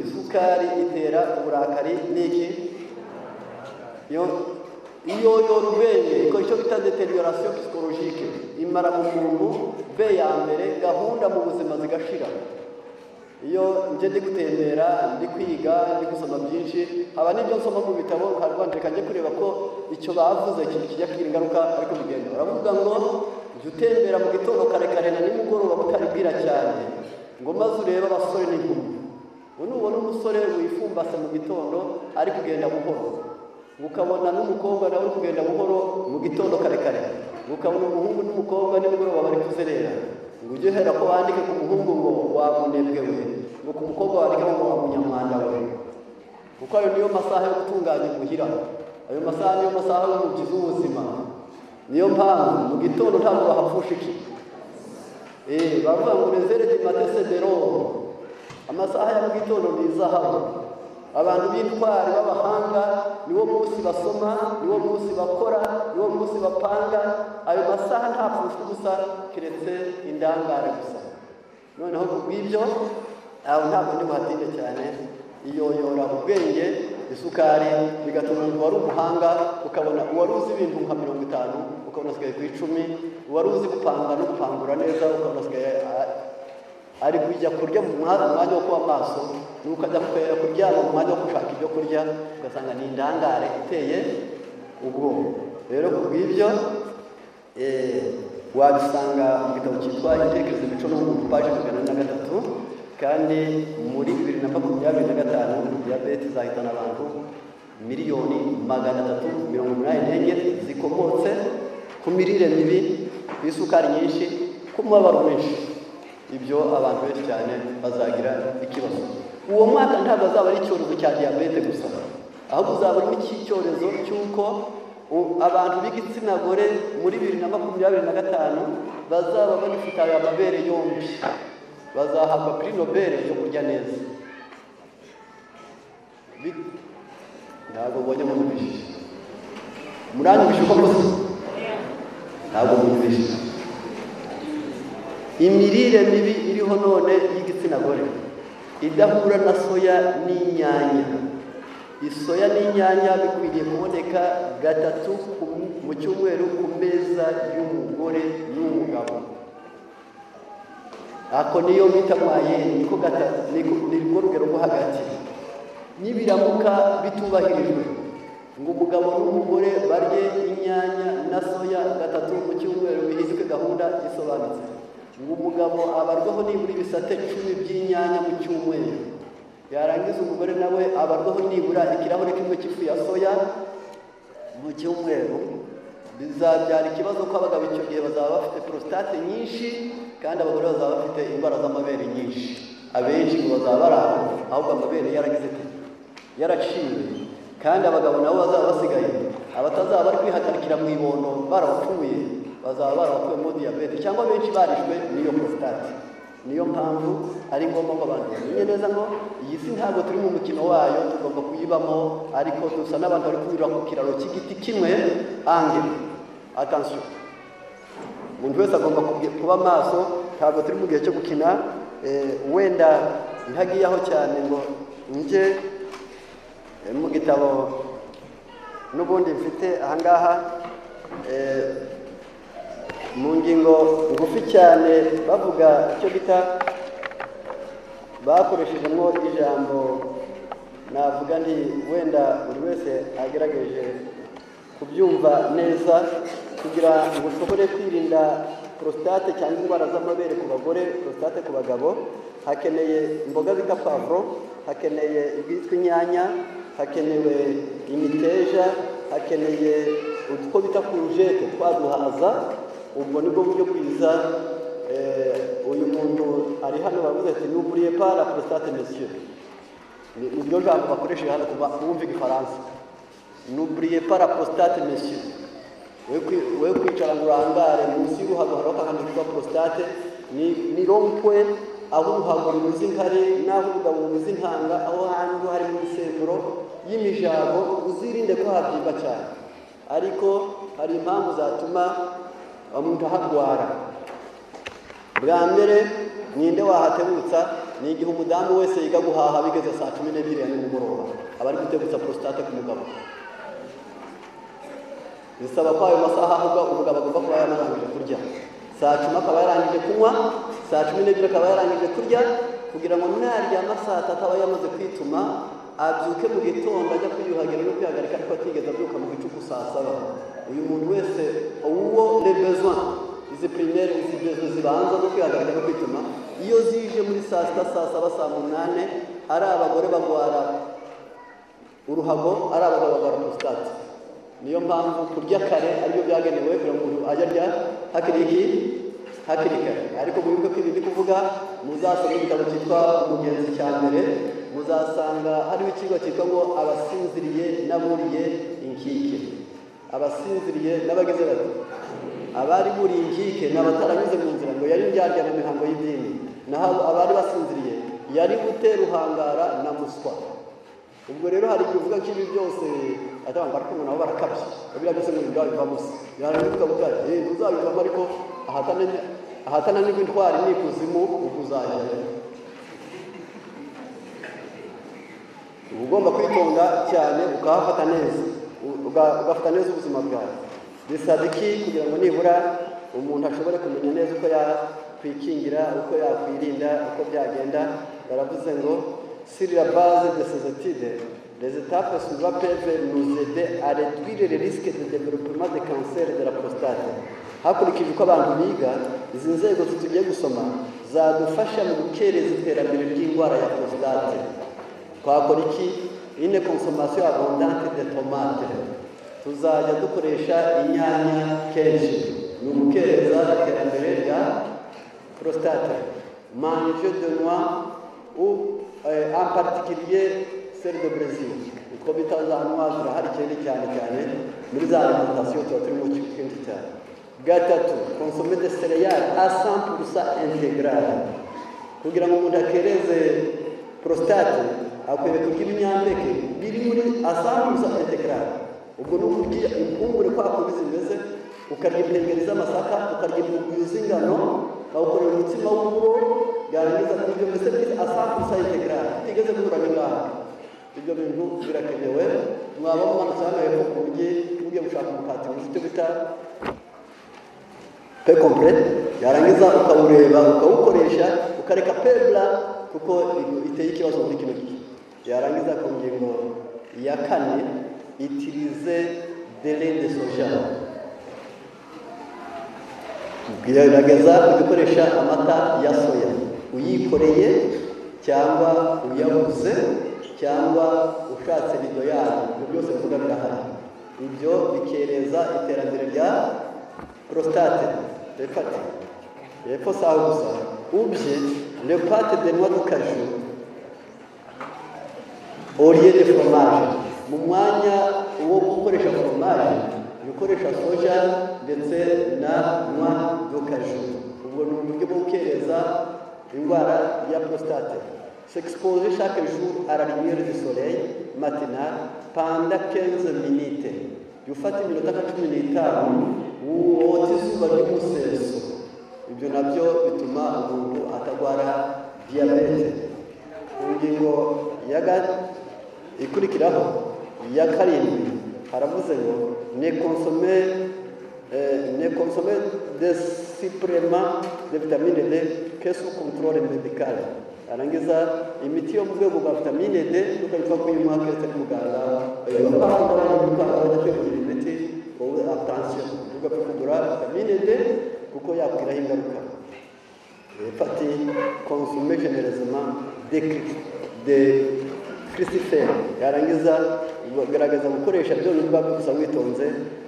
Isukari itera uburakari n'iki iyo yora ubwenge ikora icyo bita deterioration psychologique, imara mu muntu be ya mbere gahunda mu buzima zigashira. Iyo nje ndi gutembera ndi kwiga ndi gusoma byinshi haba n'ibyo nsoma mu bitabo nkabanje njye kureba ko icyo bavuze kijya kugira ingaruka ariko bigenda. Baravuga ngo jya utembera mu gitondo kare na nimugoroba utaribwira cyane ngo maze urebe abasore n'inkumi. Nubona umusore wifumbase mu gitondo ari kugenda buhoro, ukabona n'umukobwa nawe uri kugenda buhoro mu gitondo kare, ukabona umuhungu n'umukobwa nimugoroba bari kuzerera, ngo ujye uhera ko wandike ku muhungu ngo wamunebwe we, ngo ku mukobwa wandike ngo wamunyamwanda we, kuko ayo niyo masaha yo gutunganya umuhira, ayo masaha niyo masaha yo gukiza ubuzima. Niyo mpamvu mu gitondo ntabwo bahapfusha iki bavuga ngo rezere di matese dero, amasaha ya mu gitondo ni izahabu. Abantu b'intwari b'abahanga niwo munsi basoma, niwo munsi bakora, niwo munsi bapanga. Ayo masaha ntapfushwa gusa keretse indangare gusa. Noneho kubw'ibyo aho ntabwo ndi buhatinde cyane. Iyo yora ubwenge isukari bigatuma umuntu wari umuhanga ukabona uwari uzi ibintu nka 50 ukabona asigaye ku 10, uwari uzi gupanga no gupangura neza ukabona asigaye ari kujya kurya mu mwanya wo kuba maso, ukajya kurya mu mwanya wo gushaka ibyo kurya, ugasanga ni indangare iteye ubwoba. Rero kubw'ibyo wabisanga mu gitabo cyitwa Intekerezo imico n'umuntu paje 103, kandi muri 2025 diyabete izahitana abantu 384,000 zikomotse ku mirire mibi, ku isukari nyinshi, ku mubabaro mwinshi. Ibyo abantu benshi cyane bazagira ikibazo. Uwo mwaka ntabwo azaba ari icyorezo cya diyabete gusa, ahubwo uzaba ari icyorezo cy'uko abantu b'igitsina gore muri 2025 bazaba banifite aya mabere yombi, bazahabwa prix Nobel yo kurya neza. Ntabwo ubonye mubishije muranyumvishe uko mvuze, ntabwo mubishije. Imirire mibi iriho none y'igitsina gore idahura na soya n'inyanya. Isoya n'inyanya bikwiriye kuboneka 3 mu cyumweru ku meza y'umugore n'umugabo. Ako niyo bita mwaye niko niko rugero rwo hagati. Nibiramuka bitubahirijwe ngo umugabo n'umugore barye inyanya na soya 3 mu cyumweru bihinduke gahunda isobanutse, ngo umugabo abarwaho nibura ibisate 10 by'inyanya mu cyumweru, yarangiza umugore nawe abarwaho nibura ikirahure kimwe cy'ifu ya soya mu cyumweru, bizabyara ikibazo ko abagabo icyo gihe bazaba bafite prostate nyinshi kandi abagore bazaba bafite indwara z'amabere nyinshi. Abenshi ngo bazaba baraho ahubwo amabere yaraciwe, kandi abagabo nabo bazaba basigaye, abatazaba bari kwihagarikira mu ibondo barabapfuye, bazaba barabapfuyemo diyabete cyangwa benshi barishwe n'iyo prostate. Niyo mpamvu ari ngombwa ko abantu bamenye neza ngo iyi si ntabwo turi mu mukino wayo, tugomba kuyibamo, ariko dusa n'abantu bari kunyura ku kiraro cy'igiti kimwe. Attention, umuntu wese agomba kuba maso, ntabwo turi mu gihe cyo gukina. Wenda ntagiyaho cyane ngo nje mu gitabo n'ubundi mfite ahangaha mu ngingo ngufi cyane bavuga icyo bita bakoreshejemo ijambo, navuga nti wenda buri wese agerageje kubyumva neza kugira ngo ushobore kwirinda prostate cyangwa indwara z'amabere ku bagore, prostate ku bagabo. Hakeneye imboga bita pavuro, hakeneye ibyitwa inyanya, hakenewe imiteja, hakeneye utwo bita kurujete twaduhaza. Ubwo nibwo buryo bwiza. Uyu muntu ari hano bavuze ati n'uburiye pas la prostate monsieur. Nibyo jambo bakoresheje hano kuba wumva igifaransa. N'uburiye pas la prostate monsieur. We kwicara ngo urangare munsi y'uruhago hariho akantu kitwa prostate, ni rompwe aho uruhago runyuze inkari n'aho urugabo runyuze intanga, aho hantu hari mu isemburo y'imijago. Uzirinde ko habyimba cyane, ariko hari impamvu zatuma umuntu ahagwara. Bwa mbere ninde wahatebutsa? Ni igihe umudamu wese yiga guhaha bigeze saa 12 ya nimugoroba aba ari gutebutsa prostate ku mugabo. Bisaba ko ayo masaha ahubwo umugabo agomba kuba yarangije kurya. Saa 10 akaba yarangije kunywa, saa 12 akaba yarangije kurya, kugira ngo naryama saa 3 aba yamaze kwituma, abyuke mu gitondo ajya kwiyuhagira no kwihagarika, ariko atigeze abyuka mu gicuku saa 7. Uyu muntu wese uwo les besoins izi primaire izi besoins zibanza zo kwihagarika no kwituma, iyo zije muri saa 6 saa 7 saa 8, ari abagore bagwara uruhago, ari abagabo bagwara prostate. Niyo mpamvu kurya kare aribyo byagenewe kugira ngo umuntu ajye arya hakiri kare. Ariko mwibuke ko ibi kuvuga, muzasoma igitabo cyitwa Umugenzi cya mbere, muzasanga hariho ikigo cyitwa ngo abasinziriye n'aburiye inkike. Abasinziriye n'abagize bati abari buriye inkike n'abataranyuze mu nzira ngo yari ndyarya mu mihango y'idini, naho abari basinziriye yari gutera uhangara na muswa. Ubwo rero hari igihe uvuga ko ibi byose atanga ariko nabo barakabye, babira byose ngo ndawe biva musa yarangiza kuvuga uzabivamo, ariko ahatana n'intwari n'ikuzimu ukuzajya. Ugomba kwitonda cyane, ukahafata neza, ugafata neza ubuzima bwawe. Bisadiki kugira ngo nibura umuntu ashobore kumenya neza uko yakwikingira, uko yakwirinda, uko byagenda. Baravuze ngo sur la base de ces études, les étapes suivantes peuvent nous aider à réduire les risques de développement de cancer de la prostate. Hakurikijwe uko abantu biga, izi nzego tugiye gusoma zadufasha mu gukereza iterambere ry'indwara ya prostate. Twakora iki? Une consommation abondante de tomates. Tuzajya dukoresha inyanya kenshi, ni ugukereza iterambere rya prostate. Manger de noix ou en particulier celle de Brésil. Uko bita za noix zirahari cyane muri za alimentation tuba turimo cyinshi cyane. Gatatu, consommer des céréales à 100% intégrales. Kugira ngo umuntu akereze prostate akwiye kurya ibinyampeke biri muri à 100% intégrales. Ubwo ni ukurya impungure kwa kundi zimeze, ukarya impengeri z'amasaka, ukarya imbuguyu z'ingano, ukawukorera umutsima w'uburo, yarangiza ibyo mbese biri à 100% intégrales. Utigeze guhura ngaha. Ibyo bintu birakenewe. Mwaba mumanutse hano hepfo ku mujyi mugiye gushaka umukati ufite bita pe complet, yarangiza ukawureba ukawukoresha, ukareka pebla kuko iteye ikibazo muri kino gihe. Yarangiza ku ngingo ya 4, utiliser de lait de soja. Gerageza gukoresha amata ya soya, uyikoreye cyangwa uyabuze cyangwa ushatse bido yayo, byose bivuga birahari. Ibyo bikereza iterambere rya prostate. Epfo sawa gusa ubye le pâte de noix de cajou au lieu de fromage. Mu mwanya wo gukoresha fromage ukoresha soja ndetse na noix de cajou. Ubwo ni uburyo bwo gukereza indwara ya prostate. S'exposer chaque jour à la lumière du soleil matinal pendant 15 minutes. Yufata iminota 15 wotsa izuba ry'umuseso. Ibyo nabyo bituma umuntu atagwara diabete. Ingingo ikurikiraho ya 7 haravuze ngo ne consommer des suppléments de vitamine D que sous contrôle médical. Arangiza imiti yo mu rwego rwa vitamine D tukayitwa ko uyu mwaka yose muganga imiti wowe attention ugapfa kugura vitamine D kuko yakwiraho ingaruka. Fati consommer généreusement des crucifer yarangiza ugaragaza gukoresha byo niba gusa witonze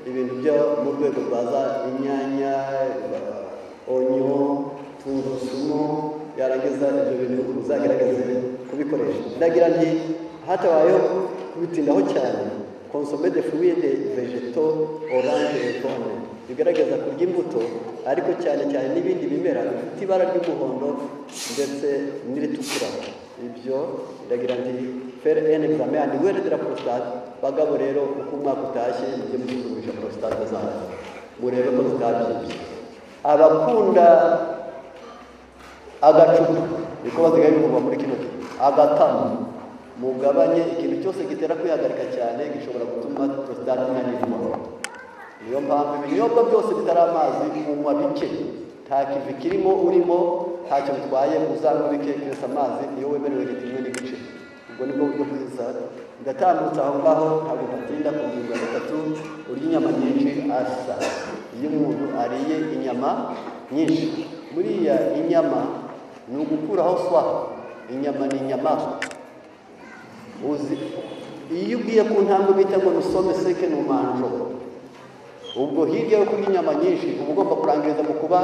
ibintu byo mu rwego rwa za inyanya onyo tungurusumu yarangiza ibyo bintu uzagerageze kubikoresha. Ndagira nti hatabayeho kubitindaho cyane consommer des fruits et végétaux orange et pomme bigaragaza kurya imbuto ariko cyane cyane n'ibindi bimera bifite ibara ry'umuhondo ndetse n'iritukura. Ibyo ndagira nti faire un examen annuel de la prostate. Bagabo rero uko umwaka utashye mujye musuzumisha prostate zanyu murebe ko zitabyimbye. Abakunda agacupa niko bazigaye kuva muri kino gihe agatama mugabanye ikintu cyose gitera kwihagarika cyane gishobora gutuma prostate inanirwa. Niyo mpamvu ibinyobwa byose bitari amazi munywa bike, nta kivi kirimo urimo ntacyo bitwaye uzamubike kwesa amazi iyo wemerewe litiro imwe n'igice. Ubwo nibwo buryo bwiza. Ndatambutsa aho ngaho ntabwo batinda ku ngingo ya gatatu urya inyama nyinshi asa. Iyo umuntu ariye inyama nyinshi buriya inyama ni ugukuraho swa. Inyama ni inyamaswa uzi. Iyo ugiye ku ntambwe bita ngo nusome seke numanjo, ubwo hirya yo kurya inyama nyinshi uba ugomba kurangiriza mu kuba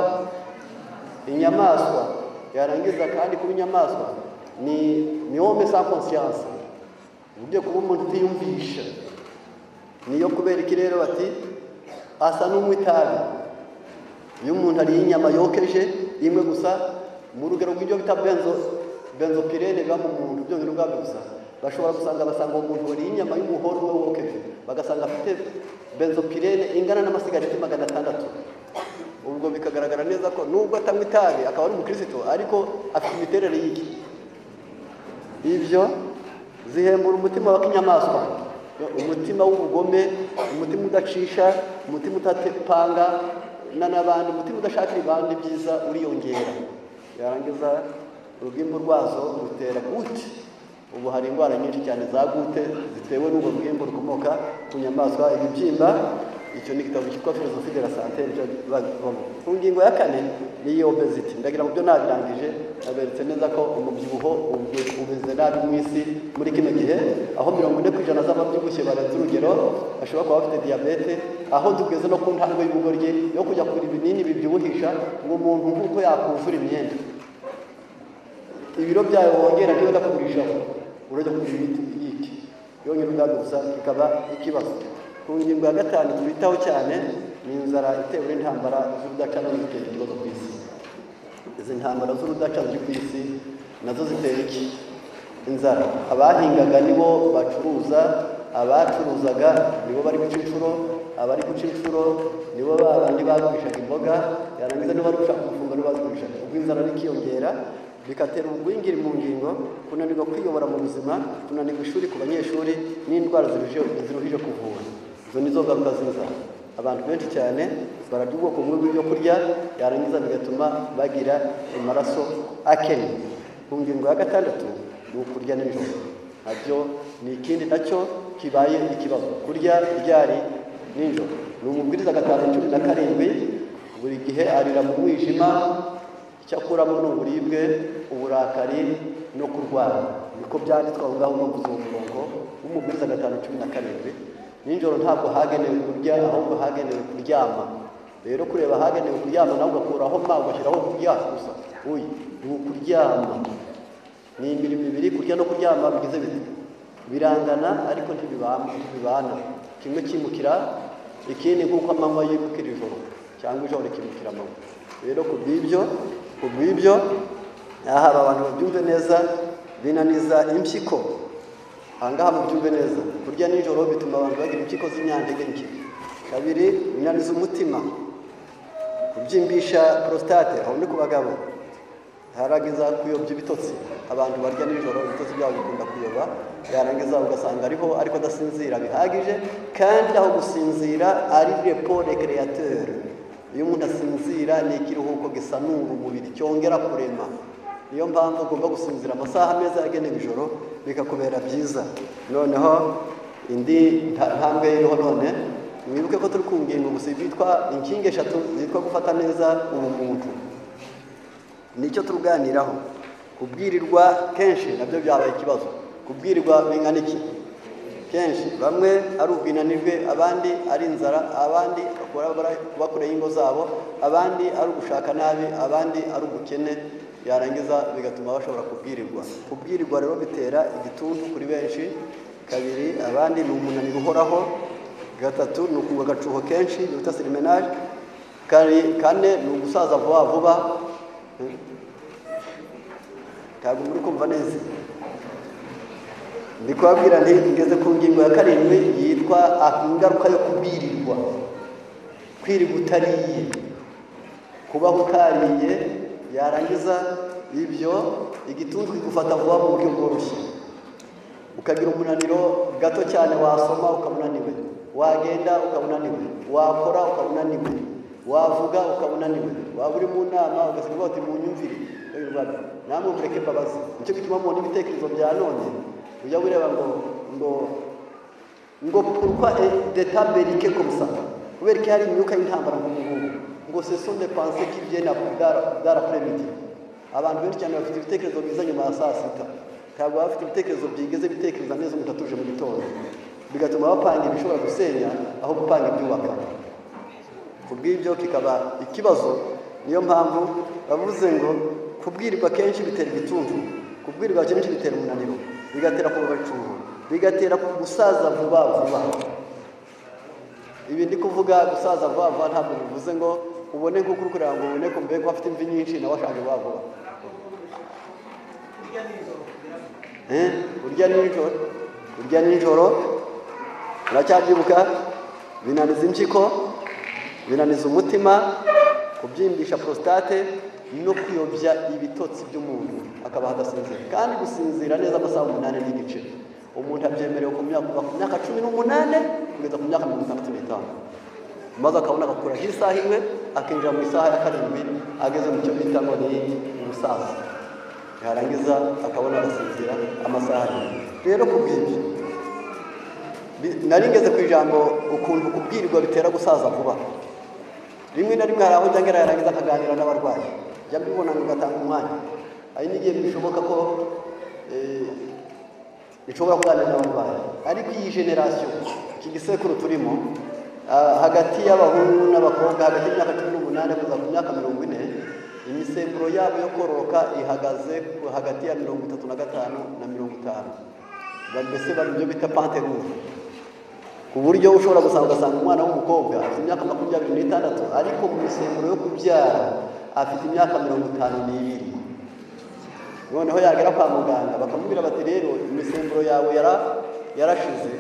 inyamaswa. Yarangiza kandi kuba inyamaswa ni homme sans conscience, ugiye kuba umuntu utiyumvisha. Niyo kubera iki rero bati asa n'umwitabi. Iyo umuntu ariye inyama yokeje imwe gusa mu rugero rw'ibyo bita benzopirene biba mu muntu byonyine ubwabyo gusa, bashobora basanga umuntu wariye inyama y'umuhoro we wokeje bagasanga afite benzopirene ingana n'amasigareti 600. Ubwo bikagaragara neza ko nubwo atanywa itabi akaba ari umukristo ariko afite imiterere y'iki. Ibyo zihembura umutima wa kinyamaswa, umutima w'ubugome, umutima udacisha, umutima utatepanga n'abandi, umutima udashakira ibandi byiza uriyongera. Yarangiza urugimbu rwazo rutera gute. Ubu hari indwara nyinshi cyane za gute zitewe n'ubwo rugimbu rukomoka ku nyamaswa. Ibibyimba icyo ni igitabo cyitwa Philosophie de la Santé. Ku ngingo ya 4 ni obesity. Ndagira ngo byo nabirangije naberetse neza ko umubyibuho ubeze nabi mu isi muri kino gihe, aho 40% z'ababyibushye barenze urugero bashobora kuba bafite diabete, aho tugeze no ku ntambwe y'ubugoryi yo kujya kuri ibinini bibyibuhisha ngo umuntu nk'uko yakuzura imyenda. Ibiro byawe wongera niyo ndakugurishaho urajya kuri imiti y'iki yonyine ubwabyo gusa kikaba ikibazo. Ku ngingo ya 5 tubitaho cyane ni inzara itewe n'intambara z'urudaca n'izitera ikibazo ku isi. Izi ntambara z'urudaca ziri ku isi nazo zitera iki? Inzara. Abahingaga nibo bacuruza, abacuruzaga nibo bari guca inshuro, abari guca inshuro nibo babandi bagurishaga imboga, yarangiza nibo bari gushaka gufunga nibo bazigurishaga. Ubwo inzara nikiyongera bikatera ubugwingiri mu ngingo, kunanirwa kwiyobora mu buzima, kunanirwa ishuri ku banyeshuri n'indwara ziruhije kuvura. Izo nizo ngaruka z'inzara. Abantu benshi cyane bararya ubwoko bumwe bw'ibyo kurya, yarangiza bigatuma bagira amaraso akennye. Ku ngingo ya 6 ni ukurya nijoro. Nabyo ni ikindi nacyo kibaye ikibazo. Kurya ryari nijoro. Ni umubwiriza 5:17 buri gihe arira mu mwijima, cyakuramo n'uburibwe, uburakari no kurwara. Niko byanditswe aho ngaho no kuzumurongo umubwiriza 5:17. Nijoro ntabwo hagenewe kurya, ahubwo hagenewe kuryama. Rero kureba hagenewe kuryama nawe ugakuraho ugashyiraho kurya gusa. Ni ukuryama. Ni imirimo ibiri, kurya no kuryama bigize birangana ariko ntibibana. Kimwe kimukira ikindi nk'uko amanywa yimukira ijoro cyangwa ijoro rikimukira amanywa. Rero ku bw'ibyo aha abantu babyumve neza binaniza impyiko. Ahangaha mubyumve neza, kurya nijoro bituma abantu bagira impyiko z'inyantege nke. Kabiri, binaniza umutima, kubyimbisha prostate, aho ni ku bagabo. Haragiza kuyobya ibitotsi. Abantu barya nijoro ibitotsi byabo bikunda kuyoba, yarangiza ugasanga ariho ariko adasinzira bihagije, kandi aho gusinzira ari repos récréateur. Iyo umuntu asinzira ni ikiruhuko gisanura umubiri, cyongera kurema. Niyo mpamvu ugomba gusinzira amasaha meza yagenewe ijoro bikakubera byiza. Noneho indi ntambwe iriho none mwibuke ko turi ku ngingo gusa bitwa inkingi 3 zitwa gufata neza ubumuntu. Nicyo turuganiraho. Kubwirirwa kenshi nabyo byabaye ikibazo. kubwirirwa bingana iki? Kenshi bamwe ari ubwinanirwe, abandi ari inzara, abandi bakoreye ingo zabo, abandi ari ugushaka nabi, abandi ari ubukene, yarangiza bigatuma bashobora kubwirirwa. Kubwirirwa rero bitera igituntu kuri benshi. Kabiri, abandi ni umunaniro uhoraho. Gatatu, ni ukunywa agacuho kenshi bita sirimenage. Kane, ni ugusaza vuba vuba. Ntabwo muri kumva neza. Ndi kubabwira nti ngeze ku ngingo ya 7 yitwa ingaruka yo kubwirirwa. Kwirirwa utariye, kubaho utariye, yarangiza ibyo igituntu kigufata vuba mu buryo bworoshye. Ukagira umunaniro gato cyane, wasoma ukamunaniwe, wagenda ukamunaniwe, wakora ukamunaniwe, wavuga ukamunaniwe, waba uri mu nama ugasanga uti munyumvire, namwe mureke mbabazi. Nicyo gituma mu n'ibitekerezo bya none ujya ureba ngo pourquoi d'état belliqueux comme ça, kubera ko hari imyuka y'intambara nk'ubu, ngo ce sont des pensées qui viennent dans l'après-midi. Abantu benshi cyane bafite ibitekerezo biza nyuma ya saa sita, ntabwo bafite ibitekerezo byigeze bitekereza neza mutatuje mu gitondo, bigatuma bapanga ibishobora gusenya aho gupanga ibyubaka. Kubw'ibyo kikaba ikibazo. Niyo mpamvu bavuze ngo kubwirirwa kenshi bitera igituntu, kubwirirwa kenshi bitera umunaniro, bigatera kubacuho, bigatera gusaza vuba vuba. Ibi ndi kuvuga gusaza vuba vuba ntabwo bivuze ngo ubone nko kurukura ngo ubone ko mbega afite imvi nyinshi nawe ashaje vuba vuba. Urya nijoro uracyabyibuka, binaniza impyiko, binaniza umutima, kubyimbisha prostate no kuyobya ibitotsi by'umuntu akaba hadasinzira. Kandi gusinzira neza amasaha 8 n'igice umuntu abyemerewe ku myaka 18 kugeza ku myaka 65, maze akabona agakora isaha imwe akinjira mu isaha ya 7 ageze mu cyo bita ngo ni umusaza, yarangiza akabona agasinzira amasaha. Rero kubwibyo nari ngeze ku ijambo ukuntu kubwirirwa bitera gusaza vuba. Rimwe na rimwe hari aho njya yarangiza akaganira n'abarwayi, njya mbibona ngatanga umwanya. Hari n'igihe bishoboka ko bishobora kuganira n'abarwayi, ariko iyi generation, iki gisekuru turimo, hagati y'abahungu n'abakobwa hagati y'imyaka 18 kugeza ku myaka 40, imisemburo yabo yo kororoka ihagaze hagati ya 35 na 50. Mbese bari byo bita pante rouge, ku buryo ushobora ugasanga umwana w'umukobwa afite imyaka 26 ariko mu misemburo yo kubyara afite imyaka 52. Noneho yagera kwa muganga bakamubwira bati rero imisemburo yawe yarashize,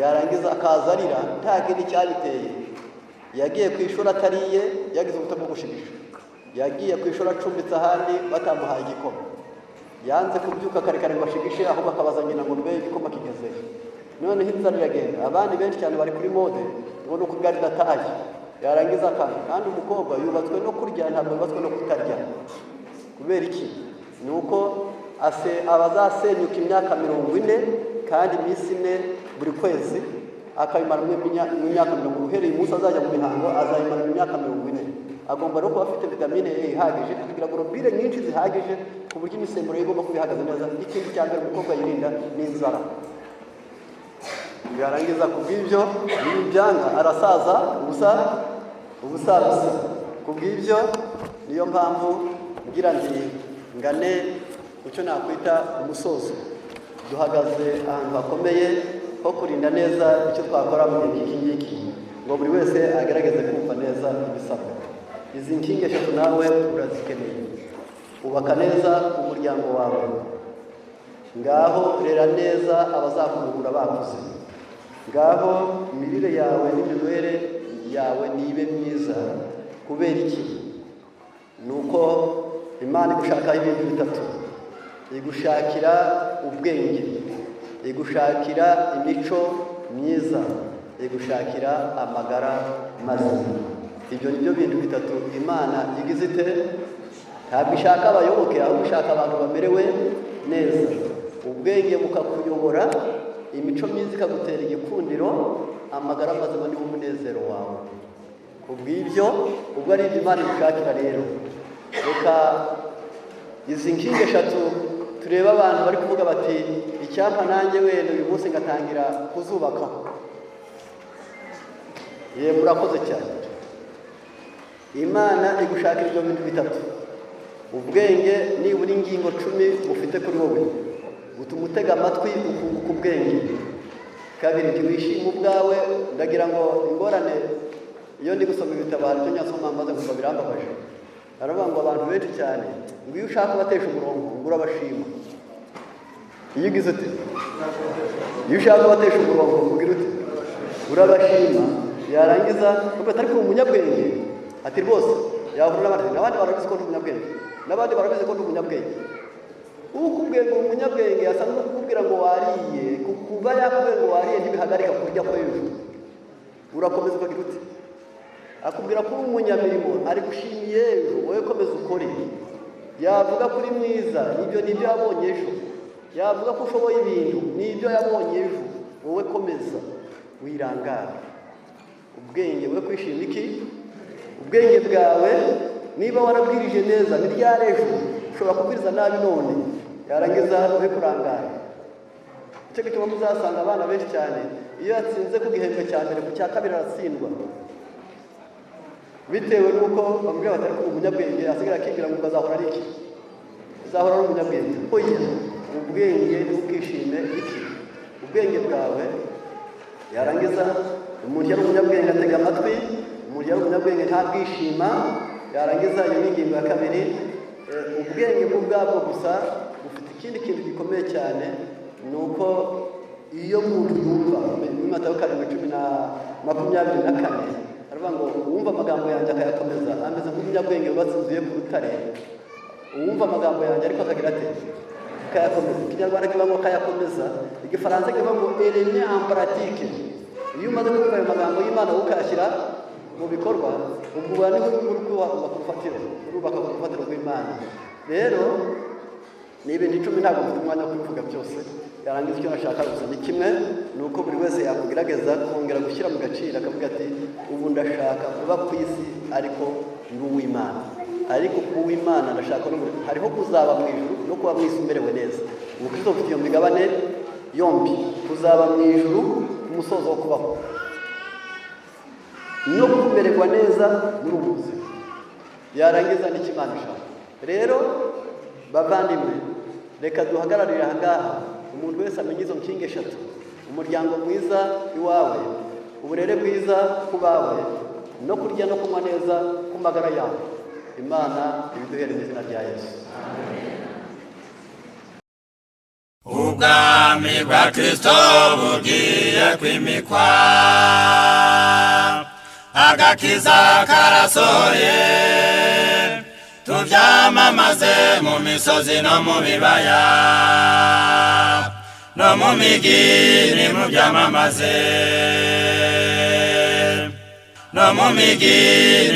yarangiza akazarira nta kindi cyabiteye. Yagiye ku ishuri atariye, yagize ubutamo gushigisha, yagiye ku ishuri acumbitse ahandi batamuhaye igikoma, yanze kubyuka karekare ngo ashigishe, ahubwo akabaza nyina ngo mbe igikoma kigeze. Noneho inzara iragenda. Abandi benshi cyane bari kuri mode ngo no kugarira taje, yarangiza kandi umukobwa yubatswe no kurya, ntabwo yubatswe no kutarya. Kubera iki? Nuko abazasenyuka imyaka 40 kandi iminsi 4 buri kwezi, akabimara mu myaka 40. Uhereye umunsi azajya mu mihango azayimara mu myaka 40. Agomba no kuba afite vitamine A ihagije, kugira globule nyinshi zihagije, ku buryo imisemburo igomba kubihagaze neza. Ikindi cya mbere umukobwa yirinda ni inzara. Yarangiza kubw'ibyo n'ibyanga arasaza ubusaza. Kubw'ibyo niyo mpamvu ngira nti ngane icyo nakwita umusozo. Duhagaze ahantu hakomeye ho kurinda neza icyo twakora mu gihe ngiki, ngo buri wese agerageze kumva neza ibisabwa. Izi nkingi eshatu nawe urazikeneye. Ubaka neza umuryango wawe, ngaho rera neza abazakuruhura bakuze, ngaho imirire yawe n'iminywere yawe nibe myiza. Kubera iki? Nuko Imana igushakaho ibintu bitatu: igushakira ubwenge, igushakira imico myiza, igushakira amagara mazima. Ibyo ni byo bintu bitatu Imana igize ite? Ntabwo ishaka abayoboke, ahubwo ishaka abantu bamerewe neza. Ubwenge bukakuyobora, imico myiza ikagutera igikundiro, amagara mazima ni umunezero wawe. Kubw'ibyo ubwo ari Imana igushakira rero, reka izi nkingi eshatu turebe abantu bari kuvuga bati icyapa nanjye wenda uyu munsi ngatangira kuzubakaho. Murakoze cyane. Imana igushakira ibyo bintu bitatu: ubwenge nibura ingingo 10 mufite kuri wowe, gutuma utega amatwi ukunguka ubwenge. Kabiri, ntiwishima ubwawe. Ndagira ngo ingorane iyo ndi gusoma ibitabo hari icyo nyasoma maze kumva birambabaje. Aravuga ngo abantu benshi cyane ngo iyo ushaka kubatesha umurongo ngo urabashima. Iyo ugize ute? Iyo ushaka kubatesha umurongo ugira ute? Urabashima. Yarangiza kuko atari ku umunyabwenge ati rwose yahura n'abandi barabizi ko ndi umunyabwenge, n'abandi barabizi ko ndi umunyabwenge. Ukubwiye ngo umunyabwenge asa no kukubwira ngo wariye, kuba yakubwiye ngo wariye ntibihagarika kurya ko hejuru. Urakomeza ukagira ute? Akubwira ko uri umunyamirimo, ari gushimiye ejo, wowe komeza ukore. Yavuga kuri mwiza, ibyo nibyo yabonye ejo. Yavuga ko ushoboye ibintu, nibyo yabonye ejo, wowe komeza wirangara. Ubwenge bwo kwishima iki? Ubwenge bwawe niba warabwirije neza ni ryari ejo ushobora kubwiriza nabi none, yarangiza ube kurangara. Icyo gituma muzasanga abana benshi cyane iyo yatsinze ku gihembwe cya mbere, ku cya kabiri aratsindwa, bitewe n'uko bamubwira batari ku umunyabwenge, asigara akibwira ngo azahora ari iki? Azahora ari umunyabwenge. Oya, ubwenge ntukishime iki? Ubwenge bwawe. Yarangiza umuntu yari umunyabwenge atega amatwi, umuntu yari umunyabwenge ntabwishima. Yarangiza iyo ni ingingo ya kabiri. Ubwenge bw'ubwabwo gusa bufite ikindi kintu gikomeye cyane, ni uko iyo muntu yumva muri Matayo 7:24 aravuga ngo uwumva amagambo yanjye akayakomeza ameze nk'umunyabwenge wubatse inzu ye ku rutare. Uwumva amagambo yanjye ariko akagira ate? Akayakomeza. Ikinyarwanda kivuga ngo akayakomeza, igifaransa kivuga ngo erene en pratique. Iyo umaze kumva ayo magambo y'Imana ukayashyira mu bikorwa, ubwo uba niho uri kubaka ku rufatiro rw'Imana. Rero ni ibintu 10 ntabwo mfite umwanya wo kubivuga byose. Yarangiza icyo nashaka gusa ni kimwe, ni uko buri wese yakugerageza kongera gushyira mu gaciro akavuga ati ubu ndashaka kuba ku isi ariko ndi uw'Imana. Ariko kuba uw'Imana ndashaka hariho kuzaba mu ijuru no kuba mu isi umerewe neza. Ubukristo bufite iyo migabane yombi: kuzaba mu ijuru umusozo wo kubaho no kumererwa neza muri ubu buzima. Yarangiza n'ikimana ishaka. Rero bavandimwe, reka duhagararire aha ngaha, umuntu wese amenye izo nkingi 3: umuryango mwiza iwawe, uburere bwiza ku bawe, no kurya no kunywa neza ku magara yawe. Imana ibiduhere mu izina rya Yesu. Ubwami bwa Kristo bugiye kwimikwa, agakiza karasohoye, tubyamamaze mu misozi no mu bibaya, no mu migi nimubyamamaze, no mu migi